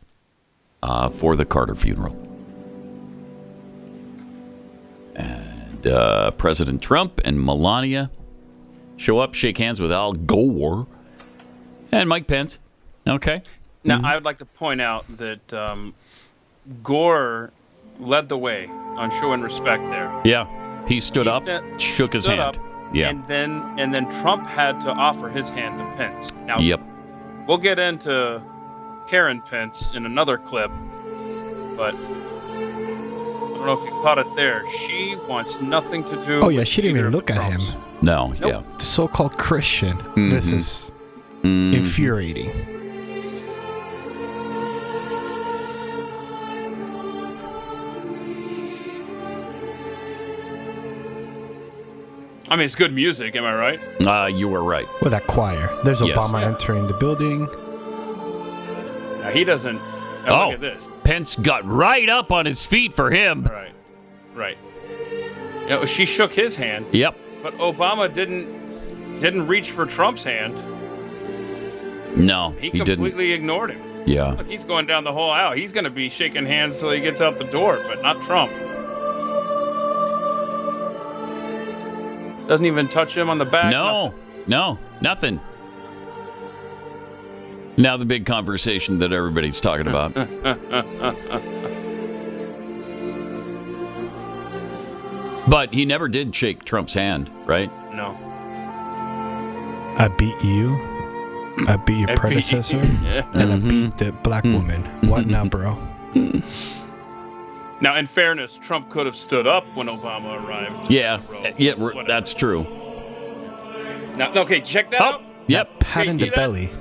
for the Carter funeral. And President Trump and Melania show up, shake hands with Al Gore and Mike Pence. Okay. Now, I would like to point out that Gore led the way on showing respect there. Yeah, he stood up, shook his hand. Yeah. And then Trump had to offer his hand to Pence. Now, Yep. We'll get into Karen Pence in another clip, but I don't know if you caught it there. She wants nothing to do. Oh yeah, she didn't even look at him. No. Nope. Yeah. The so-called Christian. This is infuriating. I mean, it's good music, am I right? You were right. With that choir. There's Yes. Obama entering the building. Now, he doesn't. Oh, Look at this. Pence got right up on his feet for him. Right. You know, she shook his hand. Yep. But Obama didn't reach for Trump's hand. No, He he completely didn't. ignored him. Yeah. Look, he's going down the whole aisle. He's going to be shaking hands till he gets out the door, but not Trump. Doesn't even touch him on the back. No, nothing. Now the big conversation that everybody's talking about. But he never did shake Trump's hand, right? No. I beat you. I beat your predecessor. And I beat the black woman. What now, bro? Now, in fairness, Trump could have stood up when Obama arrived. Yeah, that's true. Now, okay, check that out. Yep. Pat in the belly.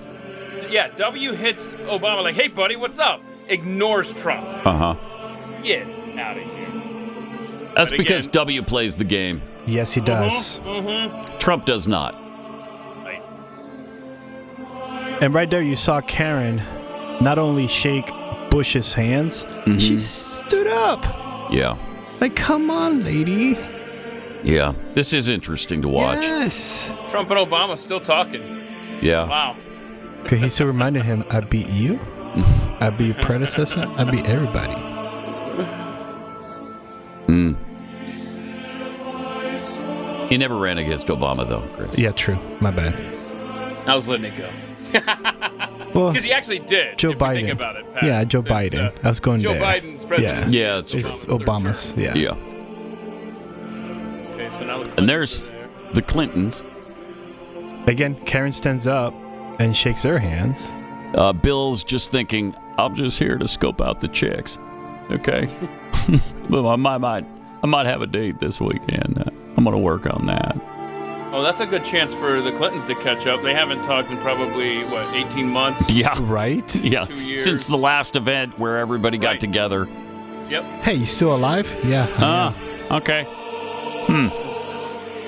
Yeah, W hits Obama like, hey, buddy, what's up? Ignores Trump. Uh-huh. Get out of here. That's But because again- W plays the game. Yes, he does. Trump does not. And right there, you saw Karen not only shake Bush's hands, she stood up. Yeah. Like, come on, lady. Yeah. This is interesting to watch. Yes. Trump and Obama still talking. Yeah. Wow. Because he still reminded him, I beat you. I beat your predecessor. I beat everybody. He never ran against Obama, though, Chris. Yeah, true. My bad. I was letting it go. Well, Because he actually did. Joe if Biden. You think about it, Pat. Yeah, Joe Since, Biden. I was going Joe there. Biden's president. Yeah, it's Obama's. Yeah. Yeah. Okay, so now the And there's the Clintons. Again, Karen stands up and shakes her hands. Bill's just thinking, I'm just here to scope out the chicks. Okay? But I might have a date this weekend. I'm going to work on that. Oh, that's a good chance for the Clintons to catch up. They haven't talked in probably, 18 months? Yeah. Right? Yeah. 2 years. Since the last event where everybody got together. Yep. Hey, you still alive? Yeah. I am. Okay.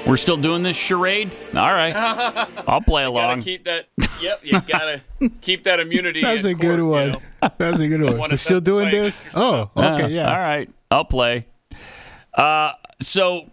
We're still doing this charade? All right. I'll play along. Gotta keep that. Yep, you gotta keep that immunity. That's in a good court, one. you know? That's a good one. Wanna We're still doing fight. this? Oh, okay, yeah. All right. I'll play. So,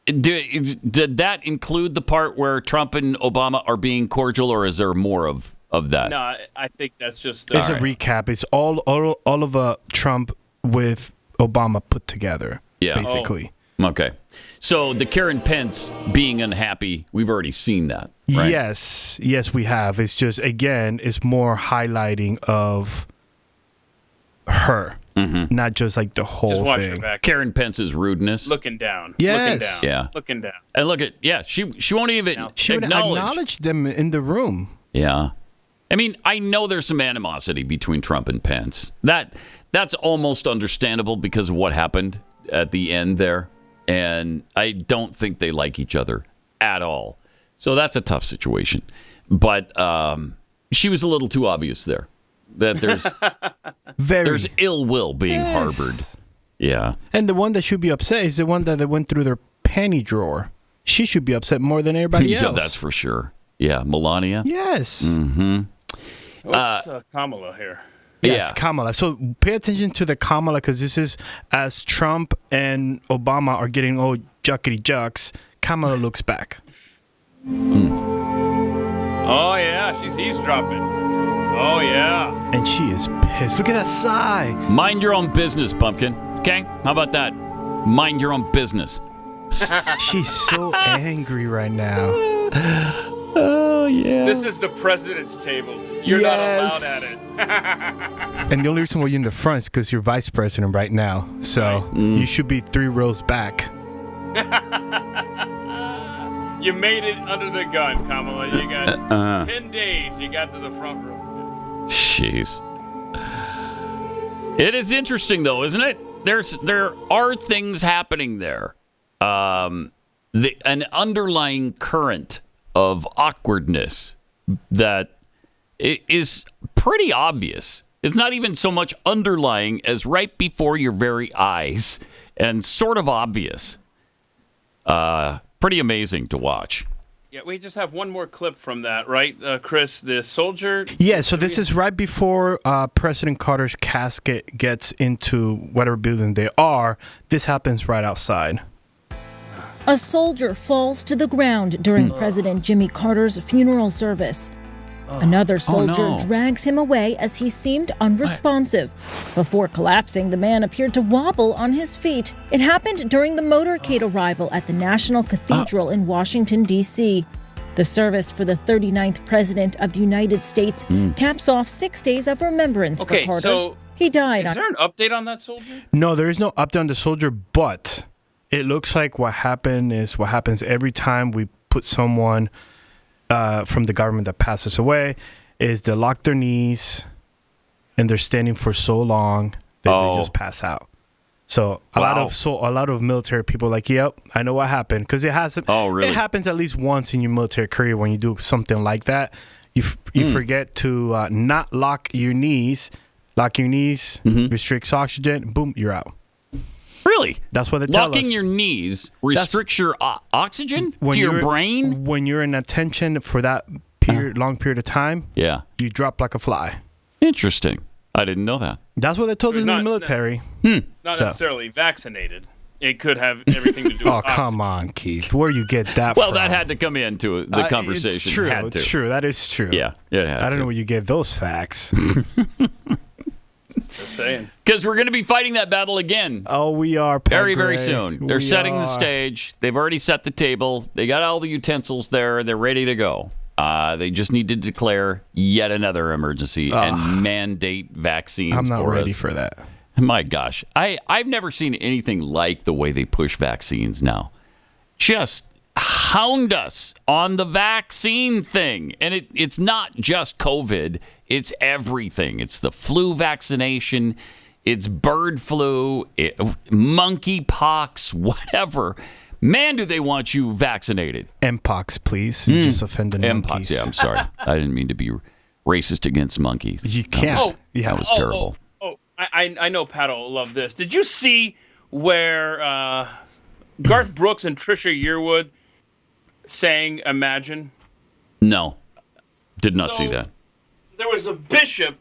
did that include the part where Trump and Obama are being cordial, or is there more of that? No, I think that's just. It's a recap. It's all of Trump with Obama put together. Yeah. Basically. Okay. So the Karen Pence being unhappy, we've already seen that, right? Yes, we have. It's just, again, it's more highlighting of her, not just like the whole Just watch thing. her back. Karen Pence's rudeness. Looking down. Yes. Looking down. Yeah. Looking down. And look at, she won't even She would acknowledge them in the room. Yeah. I mean, I know there's some animosity between Trump and Pence. That's almost understandable because of what happened at the end there. And I don't think they like each other at all. So that's a tough situation. But she was a little too obvious there. That there's ill will being harbored. Yeah. And the one that should be upset is the one that went through their panty drawer. She should be upset more than everybody else. Yeah, that's for sure. Yeah, Melania. Yes. Mm-hmm. What's Kamala here? Yes, Kamala. So pay attention to the Kamala, because this is as Trump and Obama are getting all juckety jucks. Kamala looks back. Oh yeah, she's eavesdropping. Oh yeah. And she is pissed. Look at that sigh. Mind your own business, pumpkin. Okay? How about that? Mind your own business. She's so angry right now. Oh, yeah. This is the president's table. You're not allowed at it. And the only reason why you're in the front is because you're vice president right now. So you should be 3 rows back. You made it under the gun, Kamala. You got 10 days. You got to the front row. Jeez. It is interesting, though, isn't it? There are things happening there. An underlying current of awkwardness that is pretty obvious. It's not even so much underlying as right before your very eyes and sort of obvious. Pretty amazing to watch. Yeah, we just have one more clip from that, right, Chris? The soldier? Yeah, so this is right before President Carter's casket gets into whatever building they are. This happens right outside. A soldier falls to the ground during President Jimmy Carter's funeral service. Another soldier drags him away as he seemed unresponsive. Before collapsing, the man appeared to wobble on his feet. It happened during the motorcade arrival at the National Cathedral in Washington, D.C. The service for the 39th President of the United States caps off 6 days of remembrance for Carter. So he died. Is there an update on that soldier? No, there is no update on the soldier, but it looks like what happened is what happens every time we put someone from the government that passes away is they lock their knees and they're standing for so long that they just pass out. So a lot of military people are like, yep, I know what happened, because it hasn't. Oh, really? It happens at least once in your military career when you do something like that. You forget to not lock your knees. Lock your knees, restricts oxygen, boom, you're out. Really? That's what they tell us. Locking your knees restricts your oxygen to your brain? When you're in attention for that long period of time, you drop like a fly. Interesting. I didn't know that. That's what they told us in the military. Not necessarily vaccinated. It could have everything to do with oxygen. Come on, Keith. Where you get that from? Well, that had to come into the conversation. It's true. It's true. That is true. Yeah, it had I don't know where you get those facts. Just saying. Because we're going to be fighting that battle again. Oh, we are. Very, very soon. They're setting the stage. They've already set the table. They got all the utensils there. They're ready to go. They just need to declare yet another emergency and mandate vaccines for us. I'm not ready for that. My gosh. I've never seen anything like the way they push vaccines now. Just hound us on the vaccine thing. And it's not just COVID. It's everything. It's the flu vaccination. It's bird flu, monkey pox, whatever. Man, do they want you vaccinated. Mpox, please. You just offended monkeys. Mpox, yeah, I'm sorry. I didn't mean to be racist against monkeys. You can't. That was terrible. I know Pat will love this. Did you see where Garth Brooks and Trisha Yearwood sang Imagine? No. Did not see that. There was a bishop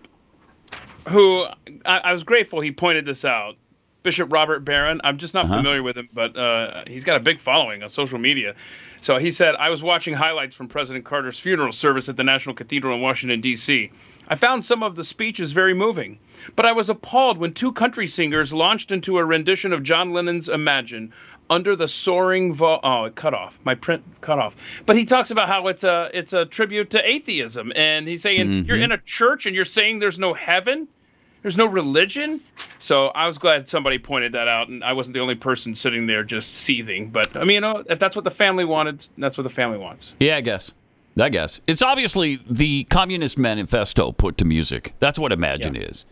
who I was grateful he pointed this out. Bishop Robert Barron. I'm just not familiar with him, but he's got a big following on social media. So he said, I was watching highlights from President Carter's funeral service at the National Cathedral in Washington, D.C. I found some of the speeches very moving, but I was appalled when two country singers launched into a rendition of John Lennon's Imagine under the soaring it cut off. My print cut off. But he talks about how it's a tribute to atheism. And he's saying, you're in a church and you're saying there's no heaven? There's no religion? So I was glad somebody pointed that out, and I wasn't the only person sitting there just seething. But, I mean, if that's what the family wanted, that's what the family wants. Yeah, I guess. It's obviously the Communist Manifesto put to music. That's what Imagine is.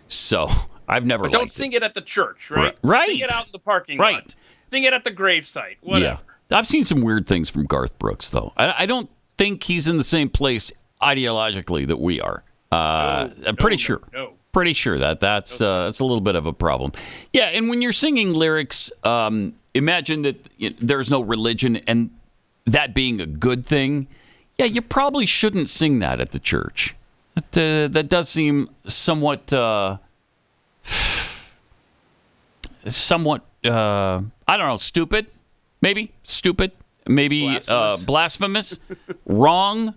So I've never liked it. Don't sing it at the church, right? Right. Sing it out in the parking lot. Sing it at the gravesite, whatever. Yeah. I've seen some weird things from Garth Brooks, though. I don't think he's in the same place ideologically that we are. I'm pretty sure. No. Pretty sure that's a little bit of a problem. Yeah, and when you're singing lyrics, imagine that there's no religion and that being a good thing. Yeah, you probably shouldn't sing that at the church. That does seem somewhat, I don't know, stupid. Maybe blasphemous, wrong.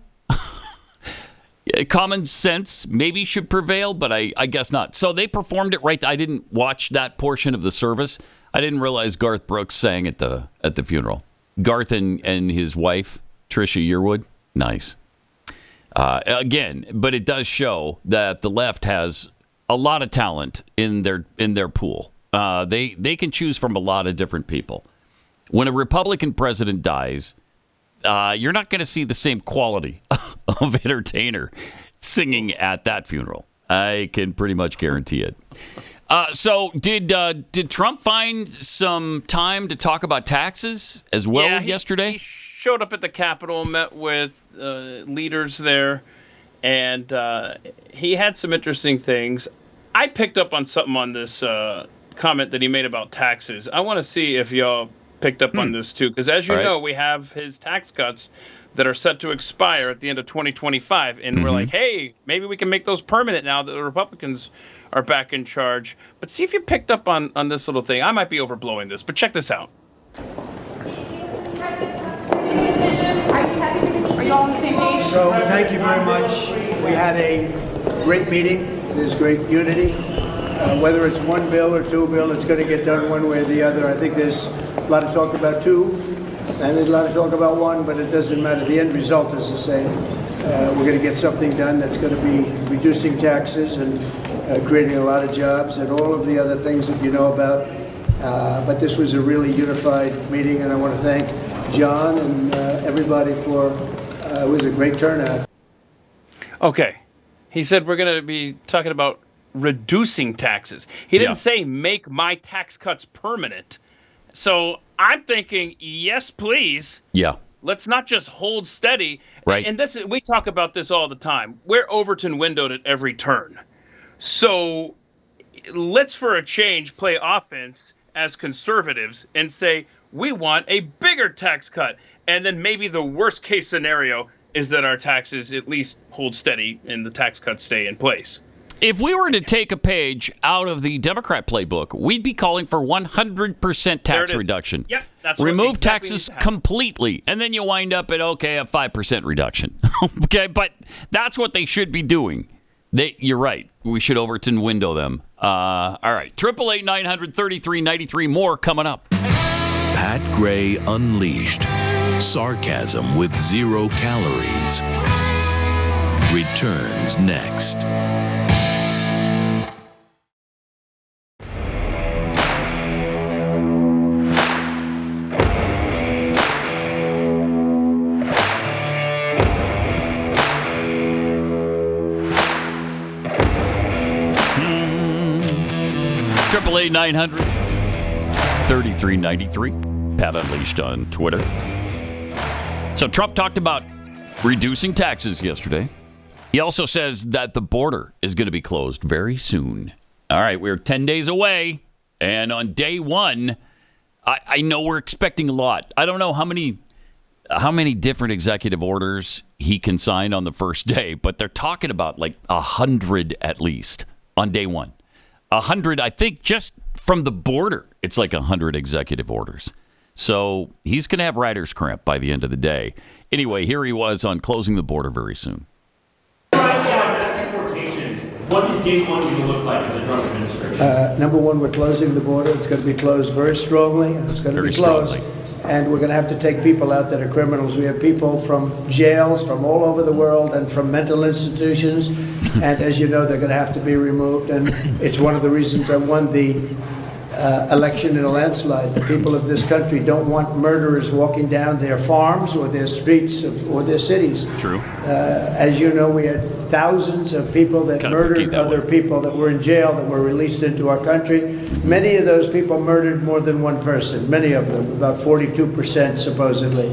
Common sense maybe should prevail, but I guess not. So they performed it right. I didn't watch that portion of the service. I didn't realize Garth Brooks sang at the funeral. Garth and his wife, Trisha Yearwood. Nice. Again, but it does show that the left has a lot of talent in their pool. They can choose from a lot of different people. When a Republican president dies, you're not going to see the same quality of entertainer singing at that funeral. I can pretty much guarantee it. So did Trump find some time to talk about taxes as well yesterday? He showed up at the Capitol, met with leaders there, and he had some interesting things. I picked up on something on this comment that he made about taxes. I want to see if y'all picked up on this too, because as you know, we have his tax cuts that are set to expire at the end of 2025, and we're like, hey, maybe we can make those permanent now that the Republicans are back in charge. But see if you picked up on this little thing. I might be overblowing this, but check this out. Are you all on the same page? So thank you very much. We had a great meeting. There's great unity. Whether it's one bill or two bill, it's going to get done one way or the other. I think there's a lot of talk about two, and there's a lot of talk about one, but it doesn't matter. The end result is the same. We're going to get something done that's going to be reducing taxes and creating a lot of jobs and all of the other things that you know about. But this was a really unified meeting, and I want to thank John and everybody for it was a great turnout. Okay. He said we're going to be talking about reducing taxes. He didn't say make my tax cuts permanent. So I'm thinking, yes, please. Yeah. Let's not just hold steady. Right. And we talk about this all the time. We're Overton windowed at every turn. So let's, for a change, play offense as conservatives and say we want a bigger tax cut. And then maybe the worst case scenario is that our taxes at least hold steady and the tax cuts stay in place. If we were to take a page out of the Democrat playbook, we'd be calling for 100% tax reduction. Yep, that's remove exactly taxes completely, and then you wind up at, a 5% reduction. Okay, but that's what they should be doing. You're right. We should Overton window them. All right, 888-900-3393. More coming up. Pat Gray Unleashed. Sarcasm with 0 calories. Returns next. AAA 900-3393. Pat Unleashed on Twitter. So Trump talked about reducing taxes yesterday. He also says that the border is going to be closed very soon. All right, we're 10 days away. And on day one, I know we're expecting a lot. I don't know how many different executive orders he can sign on the first day, but they're talking about like 100 at least on day one. 100, I think, just from the border, it's like 100 executive orders. So he's going to have writer's cramp by the end of the day. Anyway, here he was on closing the border very soon. What does day one going to look like for the Trump administration? Number one, we're closing the border. It's going to be closed very strongly. It's going to be closed. And we're going to have to take people out that are criminals. We have people from jails from all over the world and from mental institutions. And as you know, they're going to have to be removed. And it's one of the reasons I won the election in a landslide. The people of this country don't want murderers walking down their farms or their streets or their cities. True. As you know, we had thousands of people that murdered other people that were in jail that were released into our country. Many of those people murdered more than one person, many of them, about 42% supposedly.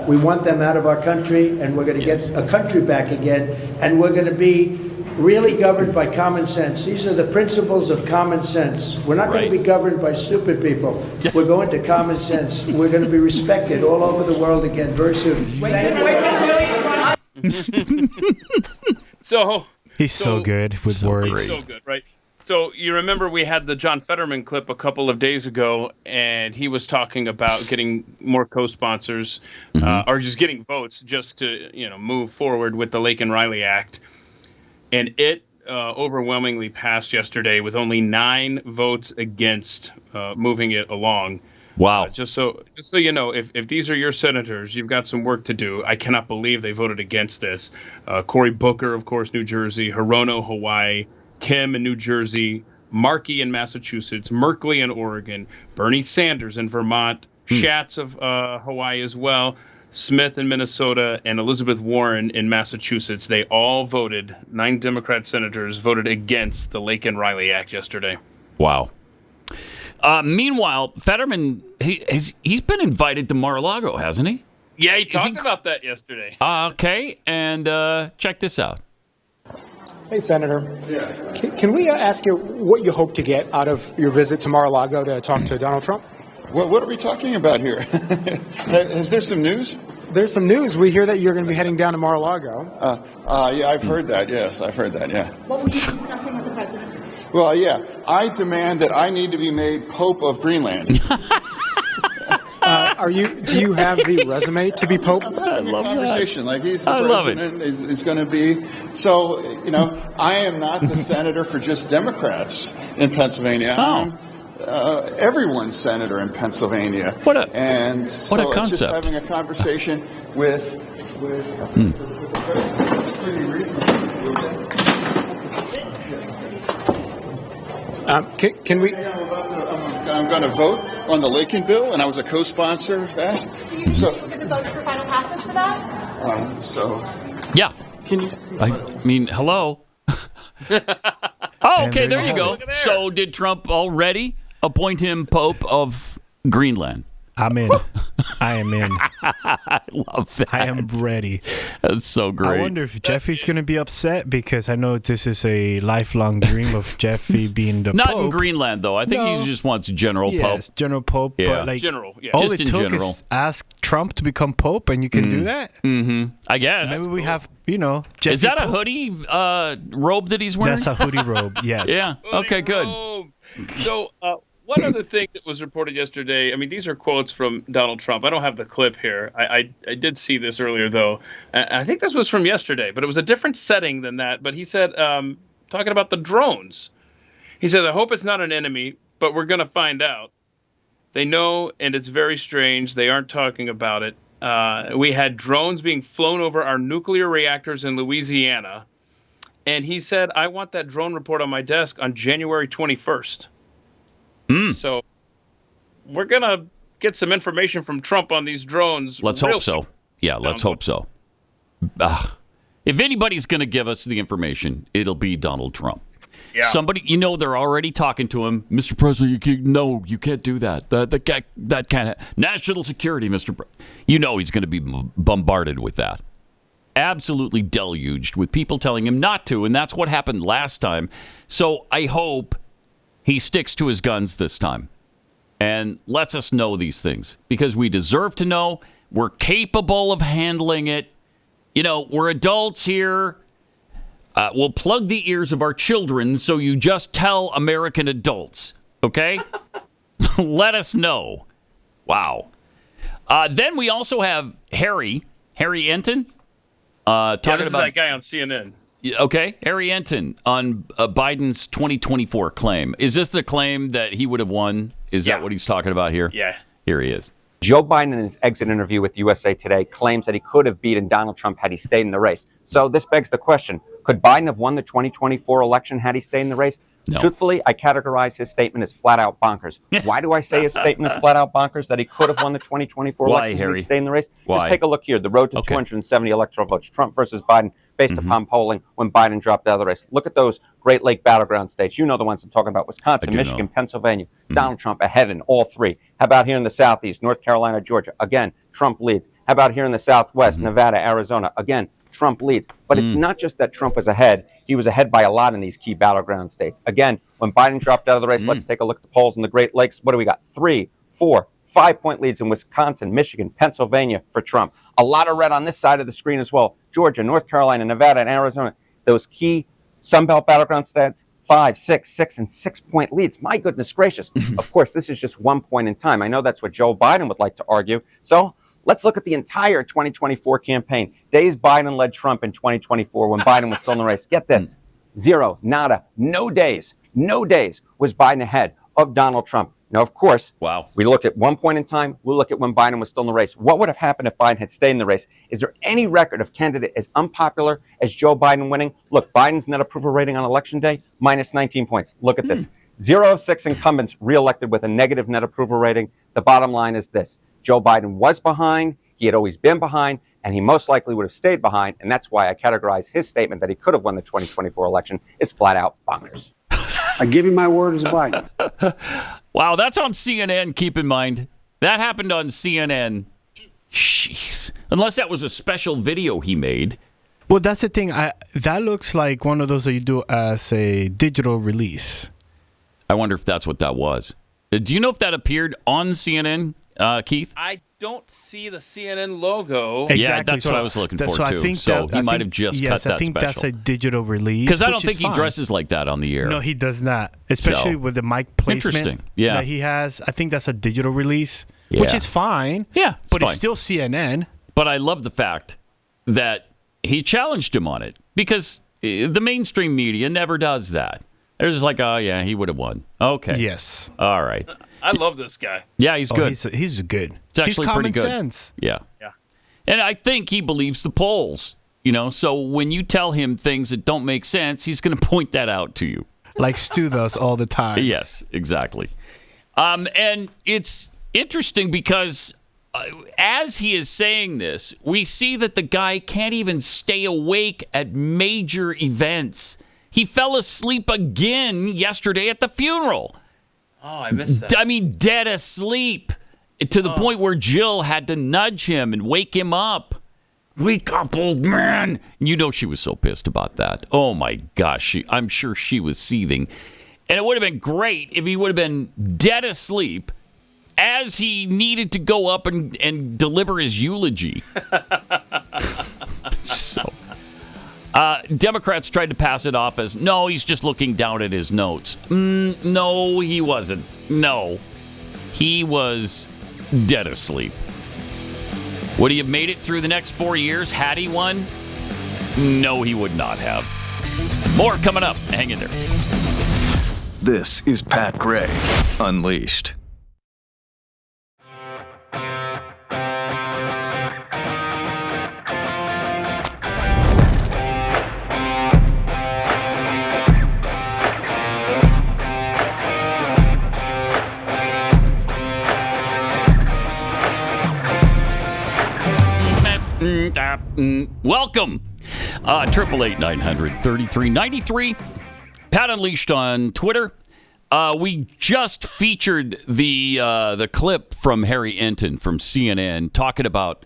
We want them out of our country, and we're going to get a country back again, and we're going to be really governed by common sense. These are the principles of common sense. We're not going to be governed by stupid people. We're going to common sense. We're going to be respected all over the world again very soon. So he's so good with words. So good, right? So you remember we had the John Fetterman clip a couple of days ago, and he was talking about getting more co-sponsors or just getting votes just to move forward with the Lake and Riley Act. And it overwhelmingly passed yesterday with only 9 votes against moving it along. Wow. Just so you know, if these are your senators, you've got some work to do. I cannot believe they voted against this. Cory Booker, of course, New Jersey, Hirono, Hawaii, Kim in New Jersey, Markey in Massachusetts, Merkley in Oregon, Bernie Sanders in Vermont, Schatz of Hawaii as well, Smith in Minnesota, and Elizabeth Warren in Massachusetts. They all voted. 9 Democrat senators voted against the Laken Riley Act yesterday. Wow. Meanwhile, Fetterman, he's been invited to Mar-a-Lago, hasn't he? Yeah, he talked about that yesterday. Okay, and check this out. Hey, Senator. Yeah. Can we ask you what you hope to get out of your visit to Mar-a-Lago to talk to Donald Trump? What are we talking about here? Is there some news? There's some news. We hear that you're going to be heading down to Mar-a-Lago. Yeah, I've heard that. Yes, I've heard that. Yeah. What were you discussing with the president? Well, yeah, I demand that I need to be made Pope of Greenland. Do you have the resume to be Pope? I love conversation. Like he's the president is going to be. So, I am not the senator for just Democrats in Pennsylvania. I'm everyone's senator in Pennsylvania. What a concept. It's just having a conversation with can we? I'm going to vote on the Laken bill, and I was a co-sponsor of that. So, the vote for final passage for that? Yeah. I mean, hello. Okay, there you go. So, did Trump already appoint him Pope of Greenland? I'm in. I am in. I love that. I am ready. That's so great. I wonder if Jeffy's going to be upset because I know this is a lifelong dream of Jeffy being the Not Pope. in Greenland, though. I think he just wants General Pope. Yes, General Pope. Yeah. But General, yeah. All Just it in took general. is ask Trump to become Pope, and you can do that. Mm-hmm. I guess. Maybe we have, Jeffy Is that Pope. a hoodie robe that he's wearing? That's a hoodie robe, yes. Yeah. Okay, good. So, one other thing that was reported yesterday, I mean, these are quotes from Donald Trump. I don't have the clip here. I did see this earlier, though. I think this was from yesterday, but it was a different setting than that. But he said, talking about the drones, he said, I hope it's not an enemy, but we're going to find out. They know, and it's very strange. They aren't talking about it. We had drones being flown over our nuclear reactors in Louisiana. And he said, I want that drone report on my desk on January 21st. So we're going to get some information from Trump on these drones. Let's hope so. Yeah, let's hope so. If anybody's going to give us the information, it'll be Donald Trump. Yeah. Somebody, they're already talking to him. Mr. President, you can't do that. That kind of national security, Mr. President. He's going to be bombarded with that. Absolutely deluged with people telling him not to, and that's what happened last time. So I hope he sticks to his guns this time and lets us know these things because we deserve to know. We're capable of handling it. We're adults here. We'll plug the ears of our children so you just tell American adults, okay? Let us know. Wow. Then we also have Harry Enton. Talking this is about that guy on CNN. Okay, Harry Enton on Biden's 2024 claim. Is this the claim that he would have won? Is that what he's talking about here? Yeah. Here he is. Joe Biden, in his exit interview with USA Today, claims that he could have beaten Donald Trump had he stayed in the race. So this begs the question, could Biden have won the 2024 election had he stayed in the race? No. Truthfully, I categorize his statement as flat out bonkers. Why do I say his statement is flat out bonkers, that he could have won the 2024 election had he stayed in the race? Why? Just take a look here. The road to 270 electoral votes, Trump versus Biden, based upon polling when Biden dropped out of the race. Look at those Great Lake battleground states. You know the ones I'm talking about, Wisconsin, Michigan, Pennsylvania. Donald Trump ahead in all three. How about here in the Southeast, North Carolina, Georgia? Again, Trump leads. How about here in the Southwest, Nevada, Arizona? Again, Trump leads. But it's not just that Trump was ahead. He was ahead by a lot in these key battleground states. Again, when Biden dropped out of the race, let's take a look at the polls in the Great Lakes. What do we got? 3, 4, 5-point leads in Wisconsin, Michigan, Pennsylvania for Trump. A lot of red on this side of the screen as well. Georgia, North Carolina, Nevada, and Arizona. Those key Sunbelt battleground states, 5, 6, 6, and 6-point leads. My goodness gracious. Of course, this is just 1 point in time. I know that's what Joe Biden would like to argue. So let's look at the entire 2024 campaign. Days Biden led Trump in 2024 when Biden was still in the race. Get this, 0, nada, no days was Biden ahead of Donald Trump. Now, of course, we look at 1 point in time. We'll look at when Biden was still in the race. What would have happened if Biden had stayed in the race? Is there any record of candidate as unpopular as Joe Biden winning? Look, Biden's net approval rating on Election Day, minus 19 points. Look at this. 0 of 6 incumbents reelected with a negative net approval rating. The bottom line is this. Joe Biden was behind. He had always been behind, and he most likely would have stayed behind, and that's why I categorize his statement that he could have won the 2024 election as flat out bonkers. I give you my word as a Biden. Wow, that's on CNN, keep in mind. That happened on CNN. Jeez. Unless that was a special video he made. Well, that's the thing. That looks like one of those that you do as a digital release. I wonder if that's what that was. Do you know if that appeared on CNN, Keith? I don't see the CNN logo. Exactly. Yeah, that's what I was looking for, too. He might have just cut that special. I think that's a digital release. Because I don't think he dresses like that on the air. No, he does not. Especially with the mic placement that he has. I think that's a digital release, which is fine. Yeah, but it's still CNN. But I love the fact that he challenged him on it because the mainstream media never does that. They're just like, oh, yeah, he would have won. Okay. Yes. All right. I love this guy. Yeah, he's good. He's good. It's actually he's pretty common good. Sense. Yeah. And I think he believes the polls, so when you tell him things that don't make sense, he's going to point that out to you. Like Stu does all the time. Yes, exactly. And it's interesting because as he is saying this, we see that the guy can't even stay awake at major events. He fell asleep again yesterday at the funeral. Oh, I missed that. I mean, dead asleep to the point where Jill had to nudge him and wake him up. Wake up, old man. She was so pissed about that. Oh, my gosh. I'm sure she was seething. And it would have been great if he would have been dead asleep as he needed to go up and deliver his eulogy. Democrats tried to pass it off as, no, he's just looking down at his notes. No, he wasn't. No, he was dead asleep. Would he have made it through the next 4 years had he won? No, he would not have. More coming up. Hang in there. This is Pat Gray Unleashed. Welcome. 888-900-3393. Pat Unleashed on Twitter. We just featured the clip from Harry Enton from CNN talking about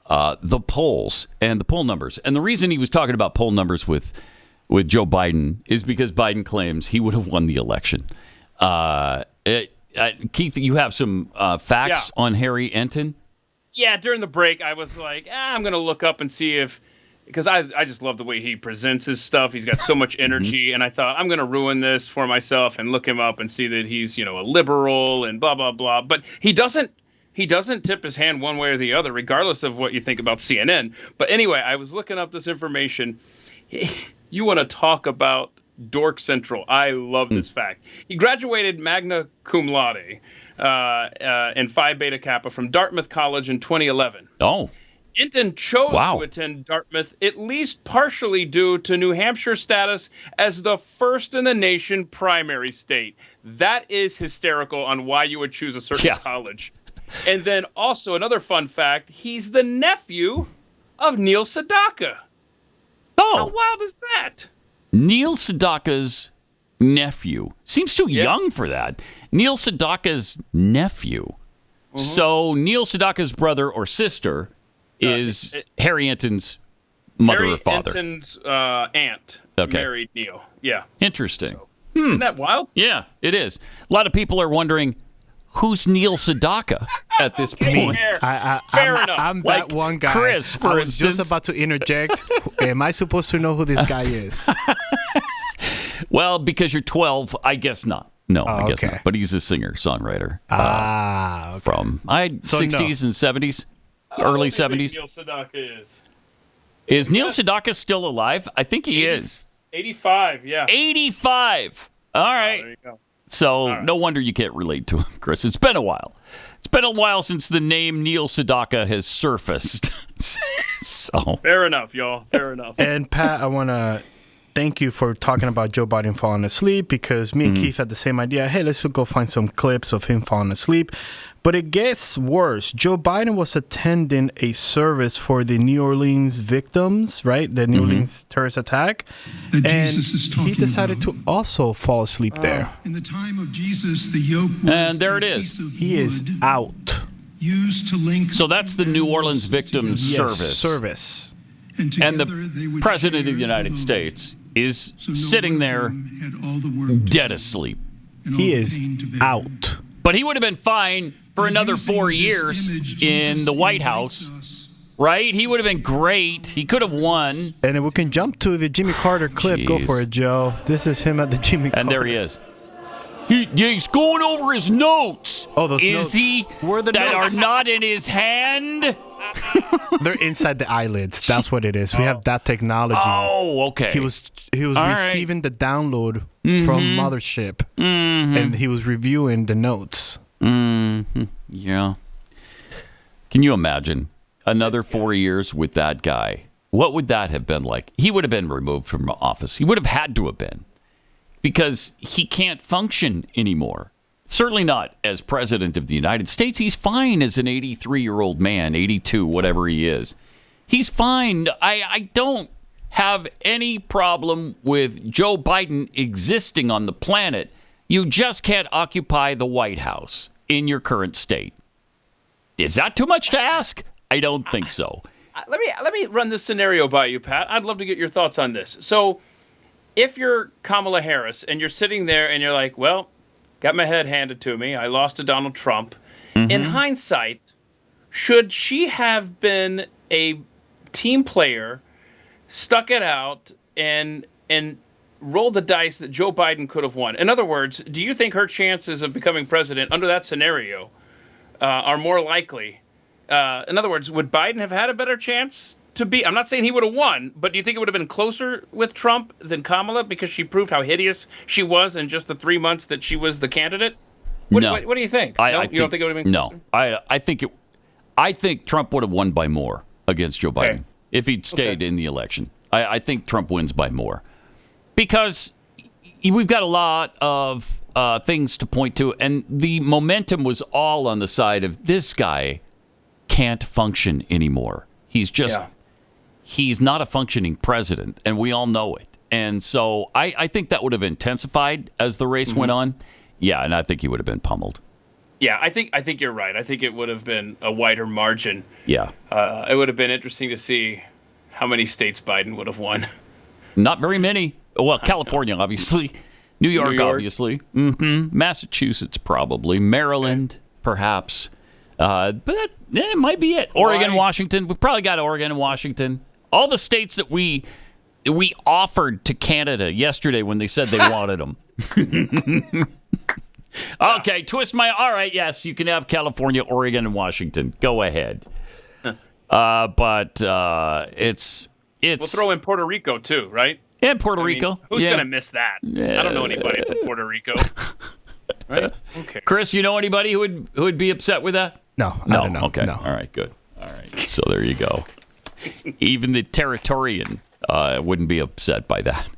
the polls and the poll numbers. And the reason he was talking about poll numbers with Joe Biden is because Biden claims he would have won the election. Keith, you have some facts on Harry Enton? Yeah, during the break, I was like, I'm going to look up and see if, because I just love the way he presents his stuff. He's got so much energy, and I thought, I'm going to ruin this for myself and look him up and see that he's, a liberal and blah, blah, blah. But he doesn't tip his hand one way or the other, regardless of what you think about CNN. But anyway, I was looking up this information. You want to talk about Dork Central. I love this fact. He graduated magna cum laude and Phi Beta Kappa from Dartmouth College in 2011. Oh. Enton chose to attend Dartmouth at least partially due to New Hampshire's status as the first in the nation primary state. That is hysterical on why you would choose a certain college. And then also another fun fact, he's the nephew of Neil Sedaka. Oh. How wild is that? Neil Sedaka's nephew. Seems too young for that. Neil Sedaka's nephew. Mm-hmm. So Neil Sedaka's brother or sister is Harry Enton's mother or father. Harry Enton's aunt married Neil. Yeah. Interesting. Isn't that wild? Yeah, it is. A lot of people are wondering, who's Neil Sedaka at this point? Fair enough. I'm that one guy. Chris, for I was instance. just about to interject. Am I supposed to know who this guy is? Well, because you're 12, I guess not. No, I guess not. But he's a singer-songwriter. From 60s and 70s, early 70s. Neil Sedaka is. Is Neil Sedaka still alive? I think he is. 85, yeah. 85! All right. There you go. So no wonder you can't relate to him, Chris. It's been a while. It's been a while since the name Neil Sedaka has surfaced. So fair enough, y'all. Fair enough. And Pat, I want to thank you for talking about Joe Biden falling asleep, because me and Keith had the same idea. Hey, let's go find some clips of him falling asleep. But it gets worse. Joe Biden was attending a service for the New Orleans victims, right? The New Orleans terrorist attack. That and Jesus is talking he decided about. to also fall asleep there. In the time of Jesus, the yoke was And there it is. He is out. used to link. So that's the New Orleans Victims Service. And the President of the United States is sitting there dead asleep. He is out. But he would have been fine for another 4 years in the White House, right? He would have been great. He could have won. And we can jump to the Jimmy Carter clip. Jeez. Go for it, Joe. This is him at the Jimmy Carter. And there he is. He's going over his notes. Oh, those is notes. he? Where are the that notes? are not in his hand? They're inside the eyelids. That's what it is. We have that technology. Oh, okay. He was All receiving the download from Mothership, and he was reviewing the notes. Yeah. Can you imagine another 4 years with that guy? What would that have been like? He would have been removed from office. He would have had to have been, because he can't function anymore. Certainly not as president of the United States. He's fine as an 83-year-old man, 82, whatever he is. He's fine. I don't have any problem with Joe Biden existing on the planet. You just can't occupy the White House in your current state. Is that too much to ask? I don't think so. Let me run this scenario by you, Pat. I'd love to get your thoughts on this. So, if you're Kamala Harris and you're sitting there and you're like, well, got my head handed to me, I lost to Donald Trump. In hindsight, should she have been a team player, stuck it out, and rolled the dice that Joe Biden could have won? In other words, do you think her chances of becoming president under that scenario are more likely? In other words, would Biden have had a better chance to be? I'm not saying he would have won, but do you think it would have been closer with Trump than Kamala because she proved how hideous she was in just the 3 months that she was the candidate? What do you think? You don't think it would have been closer? No. I think Trump would have won by more against Joe Biden if he'd stayed in the election. I think Trump wins by more because we've got a lot of things to point to, and the momentum was all on the side of this guy can't function anymore. He's just, he's not a functioning president, and we all know it. And so I think that would have intensified as the race went on. Yeah, and I think he would have been pummeled. Yeah, I think you're right. I think it would have been a wider margin. Yeah. It would have been interesting to see how many states Biden would have won. Not very many. Well, California, obviously. New York, obviously. Massachusetts, probably. Maryland, perhaps. But it might be it. Oregon, Washington. We probably got Oregon and Washington. All the states that we offered to Canada yesterday when they said they wanted them. Okay, twist my... All right, yes, you can have California, Oregon, and Washington. Go ahead. But it's... We'll throw in Puerto Rico, too, right? And Puerto Rico. Who's going to miss that? I don't know anybody from Puerto Rico. Right? Okay. Chris, you know anybody who would be upset with that? No, I don't know. Okay. No. All right, good. All right. So there you go. Even the Territorian wouldn't be upset by that.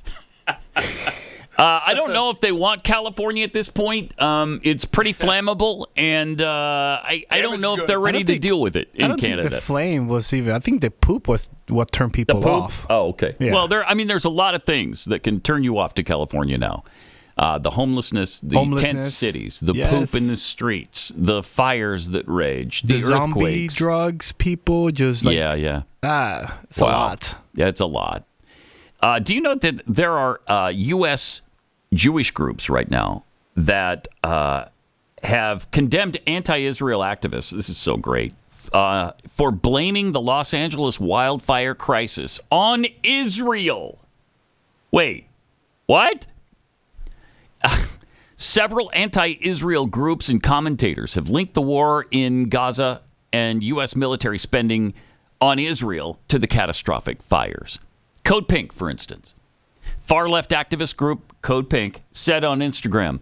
I don't know if they want California at this point. It's pretty flammable, and I don't know if they're ready to deal with it in Canada. Think the flame was even. I think the poop was what turned people off. Oh, okay. Yeah. Well, there's a lot of things that can turn you off to California now. The homelessness, tent cities, the poop in the streets, the fires that rage, the zombie earthquakes, drugs, people just like it's a lot. Yeah, it's a lot. Do you know that there are U.S. Jewish groups right now that have condemned anti-Israel activists? This is so great. For blaming the Los Angeles wildfire crisis on Israel. Wait, what? Several anti-Israel groups and commentators have linked the war in Gaza and U.S. military spending on Israel to the catastrophic fires. Code Pink, for instance. Far-left activist group Code Pink said on Instagram,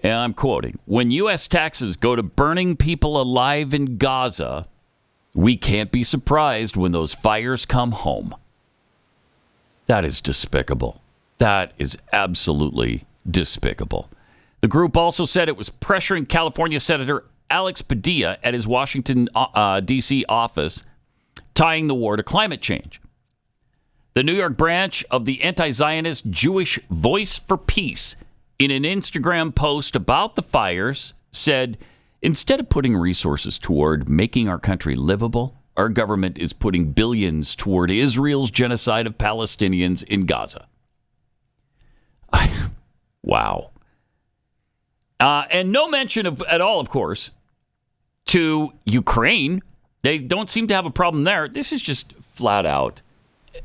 and I'm quoting, "When U.S. taxes go to burning people alive in Gaza, we can't be surprised when those fires come home." That is despicable. That is absolutely despicable. The group also said it was pressuring California Senator Alex Padilla at his Washington, D.C. office, tying the war to climate change. The New York branch of the anti-Zionist Jewish Voice for Peace, in an Instagram post about the fires, said, instead of putting resources toward making our country livable, our government is putting billions toward Israel's genocide of Palestinians in Gaza. Wow. And no mention at all, of course, to Ukraine. They don't seem to have a problem there. This is just flat out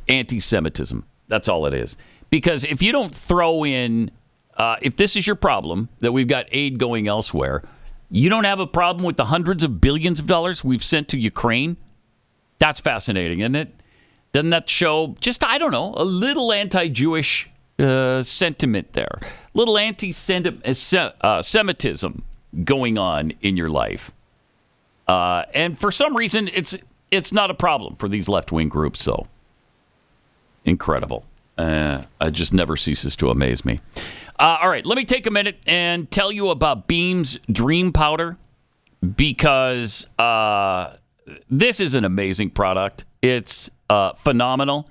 anti-Semitism. That's all it is. Because if you don't throw in, if this is your problem, that we've got aid going elsewhere, you don't have a problem with the hundreds of billions of dollars we've sent to Ukraine? That's fascinating, isn't it? Doesn't that show just, I don't know, a little anti-Jewish sentiment there? Little anti-Semitism going on in your life. And for some reason, it's not a problem for these left-wing groups, though. Incredible. It just never ceases to amaze me. All right, let me take a minute and tell you about Beam's Dream Powder, because this is an amazing product. It's phenomenal.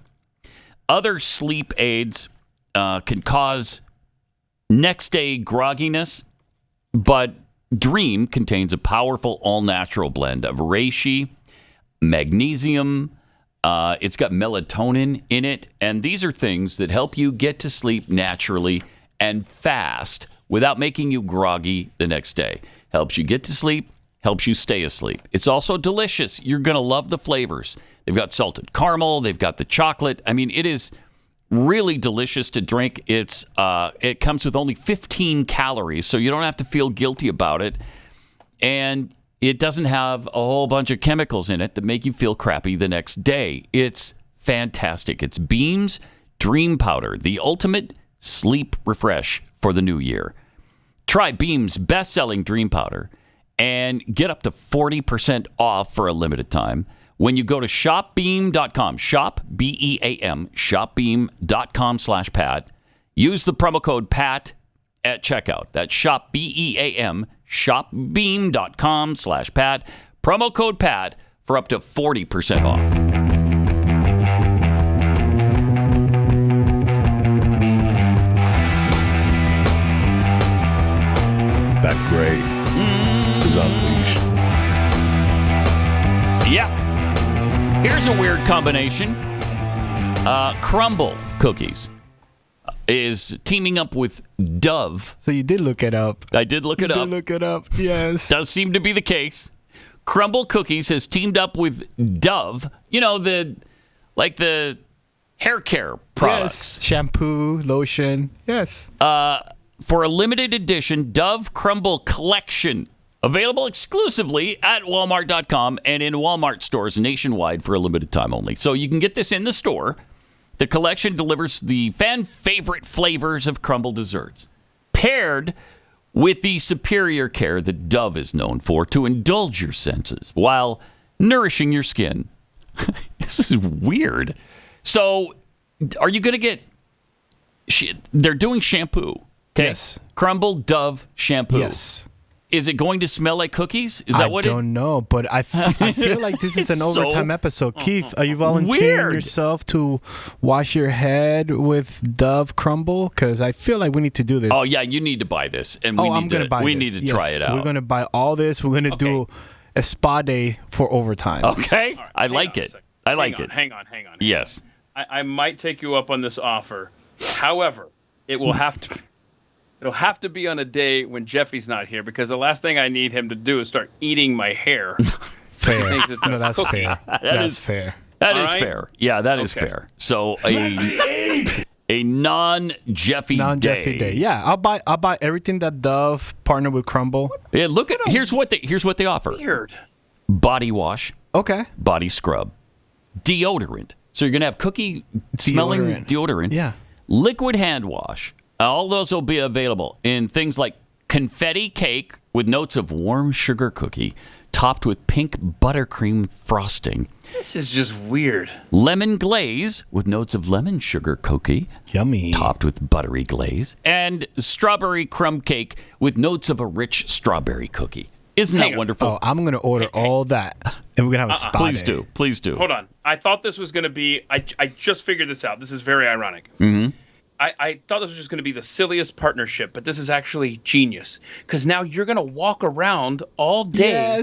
Other sleep aids can cause next-day grogginess, but Dream contains a powerful all-natural blend of reishi, magnesium. It's got melatonin in it, and these are things that help you get to sleep naturally and fast without making you groggy the next day. Helps you get to sleep, helps you stay asleep. It's also delicious. You're going to love the flavors. They've got salted caramel. They've got the chocolate. I mean, it is really delicious to drink. It comes with only 15 calories, so you don't have to feel guilty about it. And it doesn't have a whole bunch of chemicals in it that make you feel crappy the next day. It's fantastic. It's Beam's Dream Powder, the ultimate sleep refresh for the new year. Try Beam's best-selling Dream Powder and get up to 40% off for a limited time when you go to shopbeam.com, shop, B-E-A-M, shopbeam.com/Pat. Use the promo code PAT at checkout. That's shop, B-E-A-M, shopbeam.com/Pat. Promo code PAT for up to 40% off. Pat Gray is unleashed. Yeah. Here's a weird combination. Crumbl cookies is teaming up with Dove. So you did look it up. I did look it up. You did look it up, yes. Does seem to be the case. Crumbl Cookies has teamed up with Dove. You know, the hair care products. Yes. Shampoo, lotion, yes. For a limited edition Dove Crumbl Collection. Available exclusively at Walmart.com and in Walmart stores nationwide for a limited time only. So you can get this in the store. The collection delivers the fan-favorite flavors of Crumbl desserts, paired with the superior care that Dove is known for to indulge your senses while nourishing your skin. This is weird. So are you going to get... They're doing shampoo. Okay? Yes. Crumbl Dove shampoo. Yes. Is it going to smell like cookies? Is that what I don't know, but I feel like this is an overtime episode. Keith, are you volunteering yourself to wash your head with Dove Crumbl? Because I feel like we need to do this. Oh, yeah, you need to buy this. And we need to try it out. We're going to buy all this. We're going to do a spa day for overtime. Okay. Right, I like it. I like it. Hang on. Yes. I might take you up on this offer. However, it will have to... It'll have to be on a day when Jeffy's not here, because the last thing I need him to do is start eating my hair. Fair. No, that's fair. That's fair. That is fair. Yeah, that is fair. So a non-Jeffy day. Yeah, I'll buy everything that Dove partnered with Crumbl. Yeah, look at here's what they offer. Weird. Body wash. Okay. Body scrub. Deodorant. So you're gonna have cookie smelling deodorant. Yeah. Liquid hand wash. All those will be available in things like confetti cake with notes of warm sugar cookie, topped with pink buttercream frosting. This is just weird. Lemon glaze with notes of lemon sugar cookie. Yummy. Topped with buttery glaze. And strawberry crumb cake with notes of a rich strawberry cookie. Isn't that wonderful? Oh, I'm going to order all that. And we're going to have a spot. Please do. Please do. Hold on. I thought this was going to be... I just figured this out. This is very ironic. Mm-hmm. I thought this was just going to be the silliest partnership, but this is actually genius. Because now you're going to walk around all day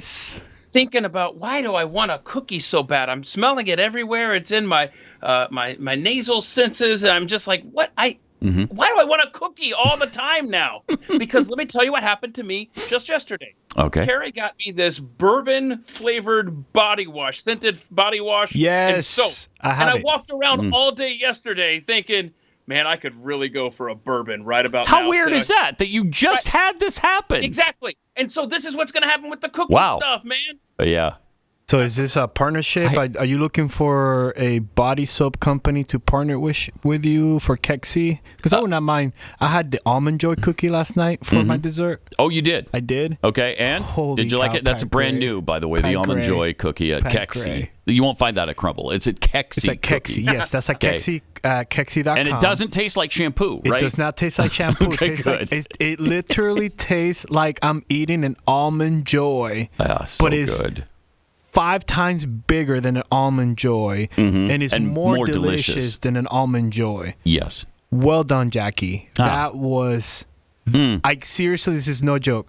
thinking about, why do I want a cookie so bad? I'm smelling it everywhere. It's in my my nasal senses. And I'm just like, what? Why do I want a cookie all the time now? Because let me tell you what happened to me just yesterday. Okay. Carrie got me this bourbon-flavored body wash, scented body wash and soap. I walked around all day yesterday thinking, man, I could really go for a bourbon right about now. How weird is that you just had this happen? Exactly. And so this is what's going to happen with the cookie stuff, man. Yeah. So is this a partnership? Are you looking for a body soap company to partner with you for Keksi? Because I would not mind. I had the Almond Joy cookie last night for my dessert. Oh, you did? I did. Okay, and did you like it? That's brand new, by the way, the Almond Joy cookie at Keksi. You won't find that at Crumbl. It's at Keksi. It's at Keksi. Yes, that's at Keksi. Keksi.com. And it doesn't taste like shampoo, right? It does not taste like shampoo. Okay, it literally tastes like I'm eating an Almond Joy. So but it's good. 5 times bigger than an Almond Joy, and it's more delicious than an Almond Joy. Yes. Well done, Jackie. That was... seriously, this is no joke.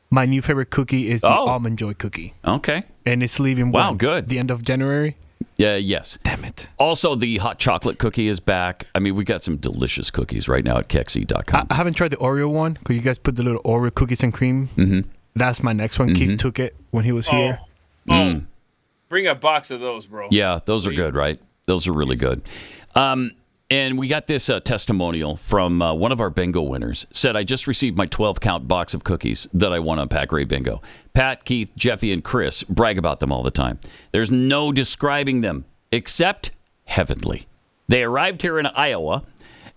My new favorite cookie is the Almond Joy cookie. Okay. And it's leaving good. The end of January. Yeah, yes. Damn it. Also, the hot chocolate cookie is back. I mean, we got some delicious cookies right now at Keksi.com. I haven't tried the Oreo one, because you guys put the little Oreo cookies and cream. Mm-hmm. That's my next one. Keith took it when he was here. Bring a box of those, bro. Yeah, those are good, right? Those are really good. And we got this testimonial from one of our bingo winners. Said, I just received my 12-count box of cookies that I won on Pat Gray Bingo. Pat, Keith, Jeffy, and Chris brag about them all the time. There's no describing them except heavenly. They arrived here in Iowa,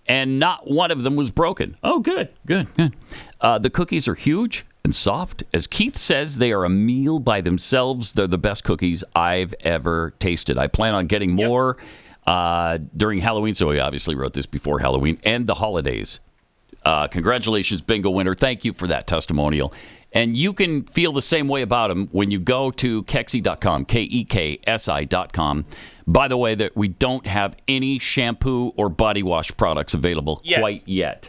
and not one of them was broken. Oh, good. The cookies are huge and soft. As Keith says, they are a meal by themselves. They're the best cookies I've ever tasted. I plan on getting more during Halloween. So he obviously wrote this before Halloween and the holidays. Congratulations, bingo winner. Thank you for that testimonial. And you can feel the same way about them when you go to Keksi.com, KEKSI.com. By the way, that we don't have any shampoo or body wash products available quite yet.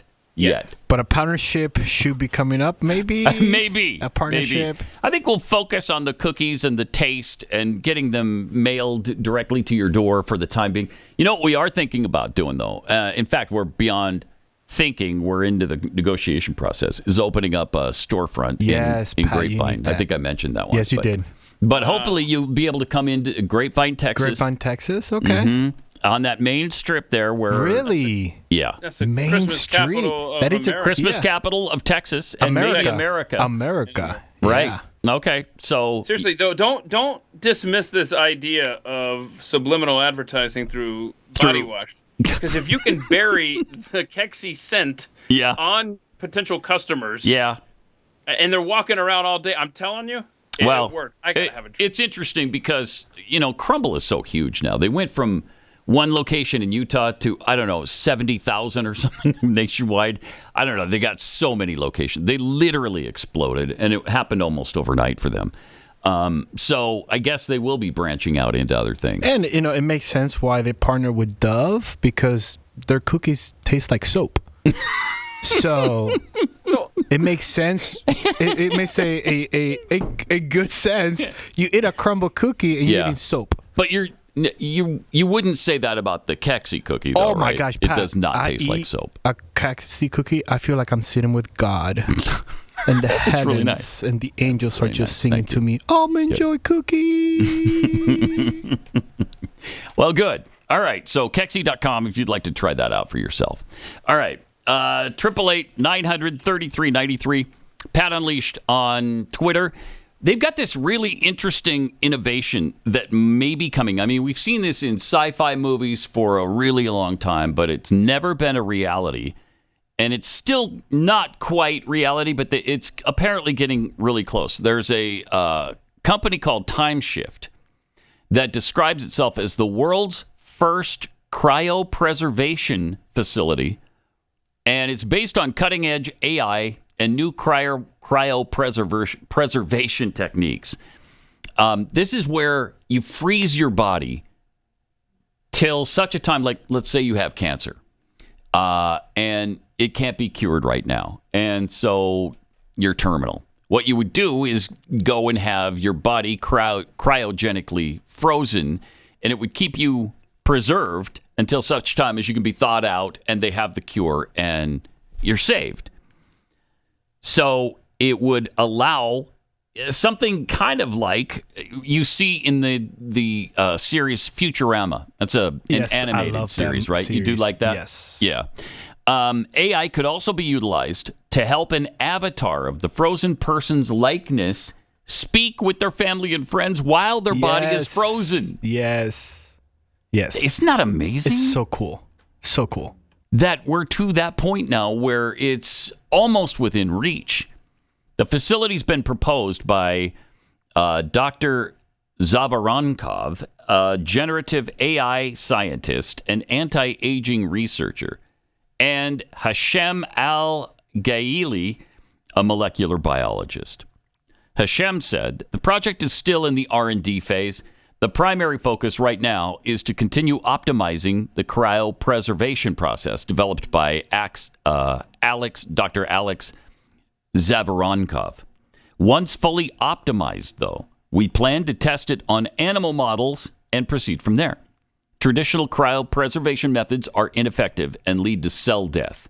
But a partnership should be coming up, maybe? Maybe. A partnership. Maybe. I think we'll focus on the cookies and the taste and getting them mailed directly to your door for the time being. You know what we are thinking about doing, though? In fact, we're beyond thinking. We're into the negotiation process, is opening up a storefront in Pat, Grapevine. I think I mentioned that one. Yes, you did. But hopefully you'll be able to come into Grapevine, Texas. Grapevine, Texas? Okay. Mm-hmm. On that main strip there where... Really? Yeah. That's the Main Christmas Street. capital of That is America. a Christmas capital of Texas and maybe America. America. Right. Yeah. Okay. So... Seriously, though, don't dismiss this idea of subliminal advertising through body wash. Because if you can bury the Keksi scent on potential customers... Yeah. And they're walking around all day, I'm telling you... it works. I gotta have a drink. It's interesting because, Crumbl is so huge now. They went from one location in Utah to, 70,000 or something nationwide. I don't know. They got so many locations. They literally exploded, and it happened almost overnight for them. So I guess they will be branching out into other things. And, it makes sense why they partner with Dove, because their cookies taste like soap. So it makes sense. It makes a good sense. You eat a Crumbl cookie and you're eating soap. But you wouldn't say that about the Keksi cookie, though, oh my right? gosh, Pat, it does not taste like soap. A Keksi cookie, I feel like I'm sitting with God. And the heavens really nice. and the angels are just singing to me, Almond Joy cookie. Well, good. All right. So Keksi.com if you'd like to try that out for yourself. All right. 888-900-3393. Pat Unleashed on Twitter. They've got this really interesting innovation that may be coming. I mean, we've seen this in sci-fi movies for a really long time, but it's never been a reality. And it's still not quite reality, but it's apparently getting really close. There's a company called Timeshift that describes itself as the world's first cryopreservation facility, and it's based on cutting-edge AI and new cryopreservation techniques. This is where you freeze your body till such a time, like let's say you have cancer, and it can't be cured right now, and so you're terminal. What you would do is go and have your body cryogenically frozen, and it would keep you preserved until such time as you can be thawed out and they have the cure and you're saved. So it would allow something kind of like you see in the series Futurama. That's an animated series, right? You do like that? Yes. Yeah. AI could also be utilized to help an avatar of the frozen person's likeness speak with their family and friends while their body is frozen. Yes. Yes. Isn't that amazing? It's so cool. So cool. That we're to that point now where it's almost within reach. The facility's been proposed by Dr. Zavarankov, a generative AI scientist and anti-aging researcher, and Hashem Al-Gaili, a molecular biologist. Hashem said, the project is still in the R&D phase. The primary focus right now is to continue optimizing the cryopreservation process developed by Dr. Alex Zavarankov. Once fully optimized, though, we plan to test it on animal models and proceed from there. Traditional cryopreservation methods are ineffective and lead to cell death.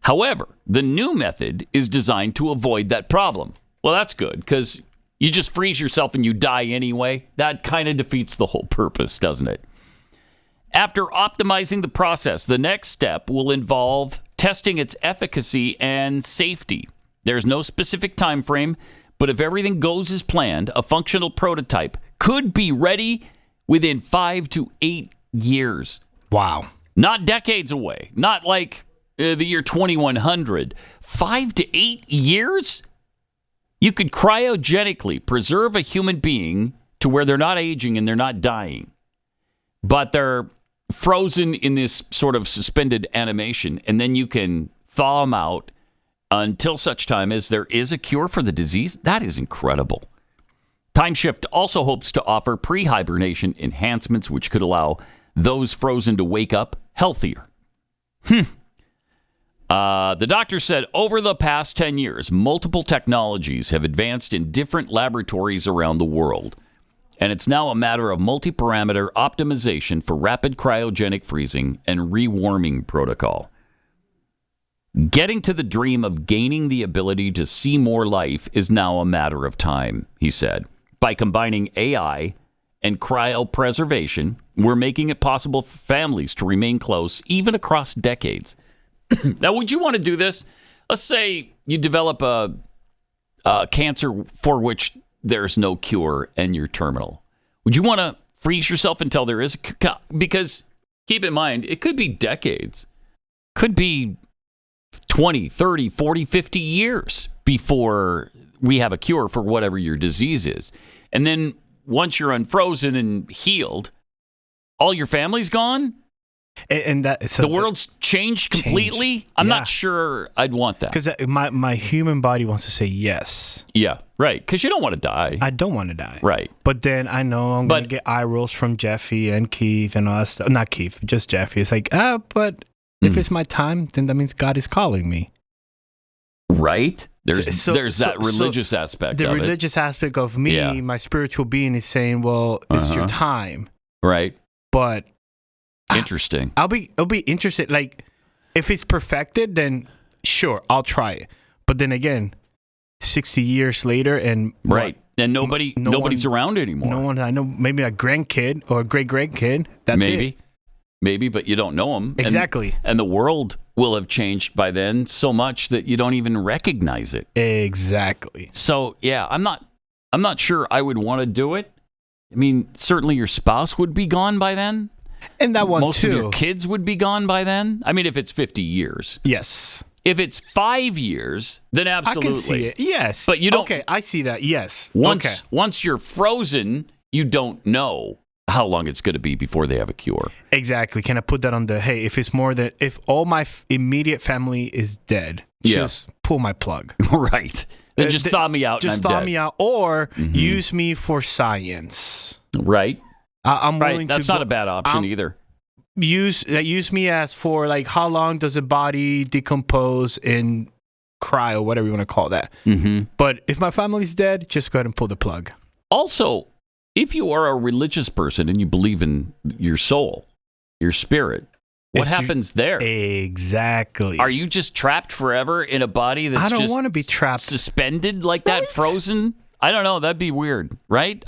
However, the new method is designed to avoid that problem. Well, that's good, because you just freeze yourself and you die anyway. That kind of defeats the whole purpose, doesn't it? After optimizing the process, the next step will involve testing its efficacy and safety. There's no specific time frame, but if everything goes as planned, a functional prototype could be ready within 5 to 8 years. Wow. Not decades away. Not like the year 2100. 5 to 8 years? You could cryogenically preserve a human being to where they're not aging and they're not dying, but they're frozen in this sort of suspended animation, and then you can thaw them out until such time as there is a cure for the disease. That is incredible. Timeshift also hopes to offer pre-hibernation enhancements, which could allow those frozen to wake up healthier. The doctor said, over the past 10 years, multiple technologies have advanced in different laboratories around the world, and it's now a matter of multi-parameter optimization for rapid cryogenic freezing and rewarming protocol. Getting to the dream of gaining the ability to see more life is now a matter of time, he said. By combining AI and cryopreservation, we're making it possible for families to remain close even across decades. Now, would you want to do this? Let's say you develop a cancer for which there's no cure and you're terminal. Would you want to freeze yourself until there is a cure? Because keep in mind, it could be decades. Could be 20, 30, 40, 50 years before we have a cure for whatever your disease is. And then once you're unfrozen and healed, all your family's gone? And that the world's changed completely. I'm not sure I'd want that, because my human body wants to say yes. Yeah, right. Because you don't want to die. I don't want to die. Right. But then I know I'm gonna get eye rolls from Jeffy and Keith and all that stuff. Not Keith, just Jeffy. It's like, but if it's my time, then that means God is calling me. Right. There's that religious aspect. The religious aspect of me, my spiritual being, is saying, "Well, it's your time." Right. But interesting. I'll be interested. Like, if it's perfected, then sure, I'll try it. But then again, 60 years later, and and nobody's around anymore. No one I know. Maybe a grandkid or a great grandkid. That's it. Maybe, but you don't know them. Exactly. And the world will have changed by then so much that you don't even recognize it. Exactly. So yeah, I'm not sure I would want to do it. I mean, certainly your spouse would be gone by then. And that one Most too. of your kids would be gone by then. I mean, if it's 50 years. Yes. If it's 5 years, then absolutely. I can see it. Yes. But you don't. Okay, I see that. Yes. Once you're frozen, you don't know how long it's going to be before they have a cure. Exactly. Can I put that on the, hey, if all my immediate family is dead, just pull my plug. Right. Then just thaw me out. Just thaw me out, or use me for science. Right. I'm willing to. That's not a bad option either. Use me as for like how long does a body decompose in cryo, whatever you want to call that. But if my family's dead, just go ahead and pull the plug. Also, if you are a religious person and you believe in your soul, your spirit, what happens there? Exactly. Are you just trapped forever in a body that's I don't want to be trapped. Suspended like that, frozen? I don't know. That'd be weird, right?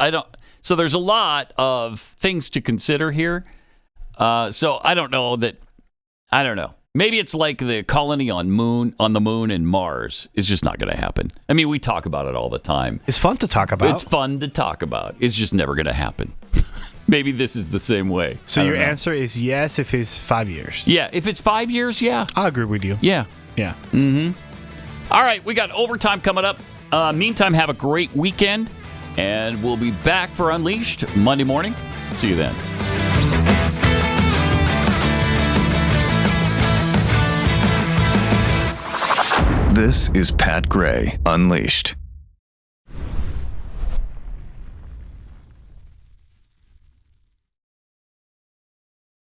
So there's a lot of things to consider here. So I don't know. Maybe it's like the colony on the moon and Mars. It's just not going to happen. I mean, we talk about it all the time. It's fun to talk about. It's fun to talk about. It's just never going to happen. Maybe this is the same way. So your answer is yes if it's 5 years. Yeah, if it's 5 years, yeah. I agree with you. Yeah. Yeah. All right, we got overtime coming up. Meantime, have a great weekend, and we'll be back for Unleashed Monday morning. See you then. This is Pat Gray Unleashed.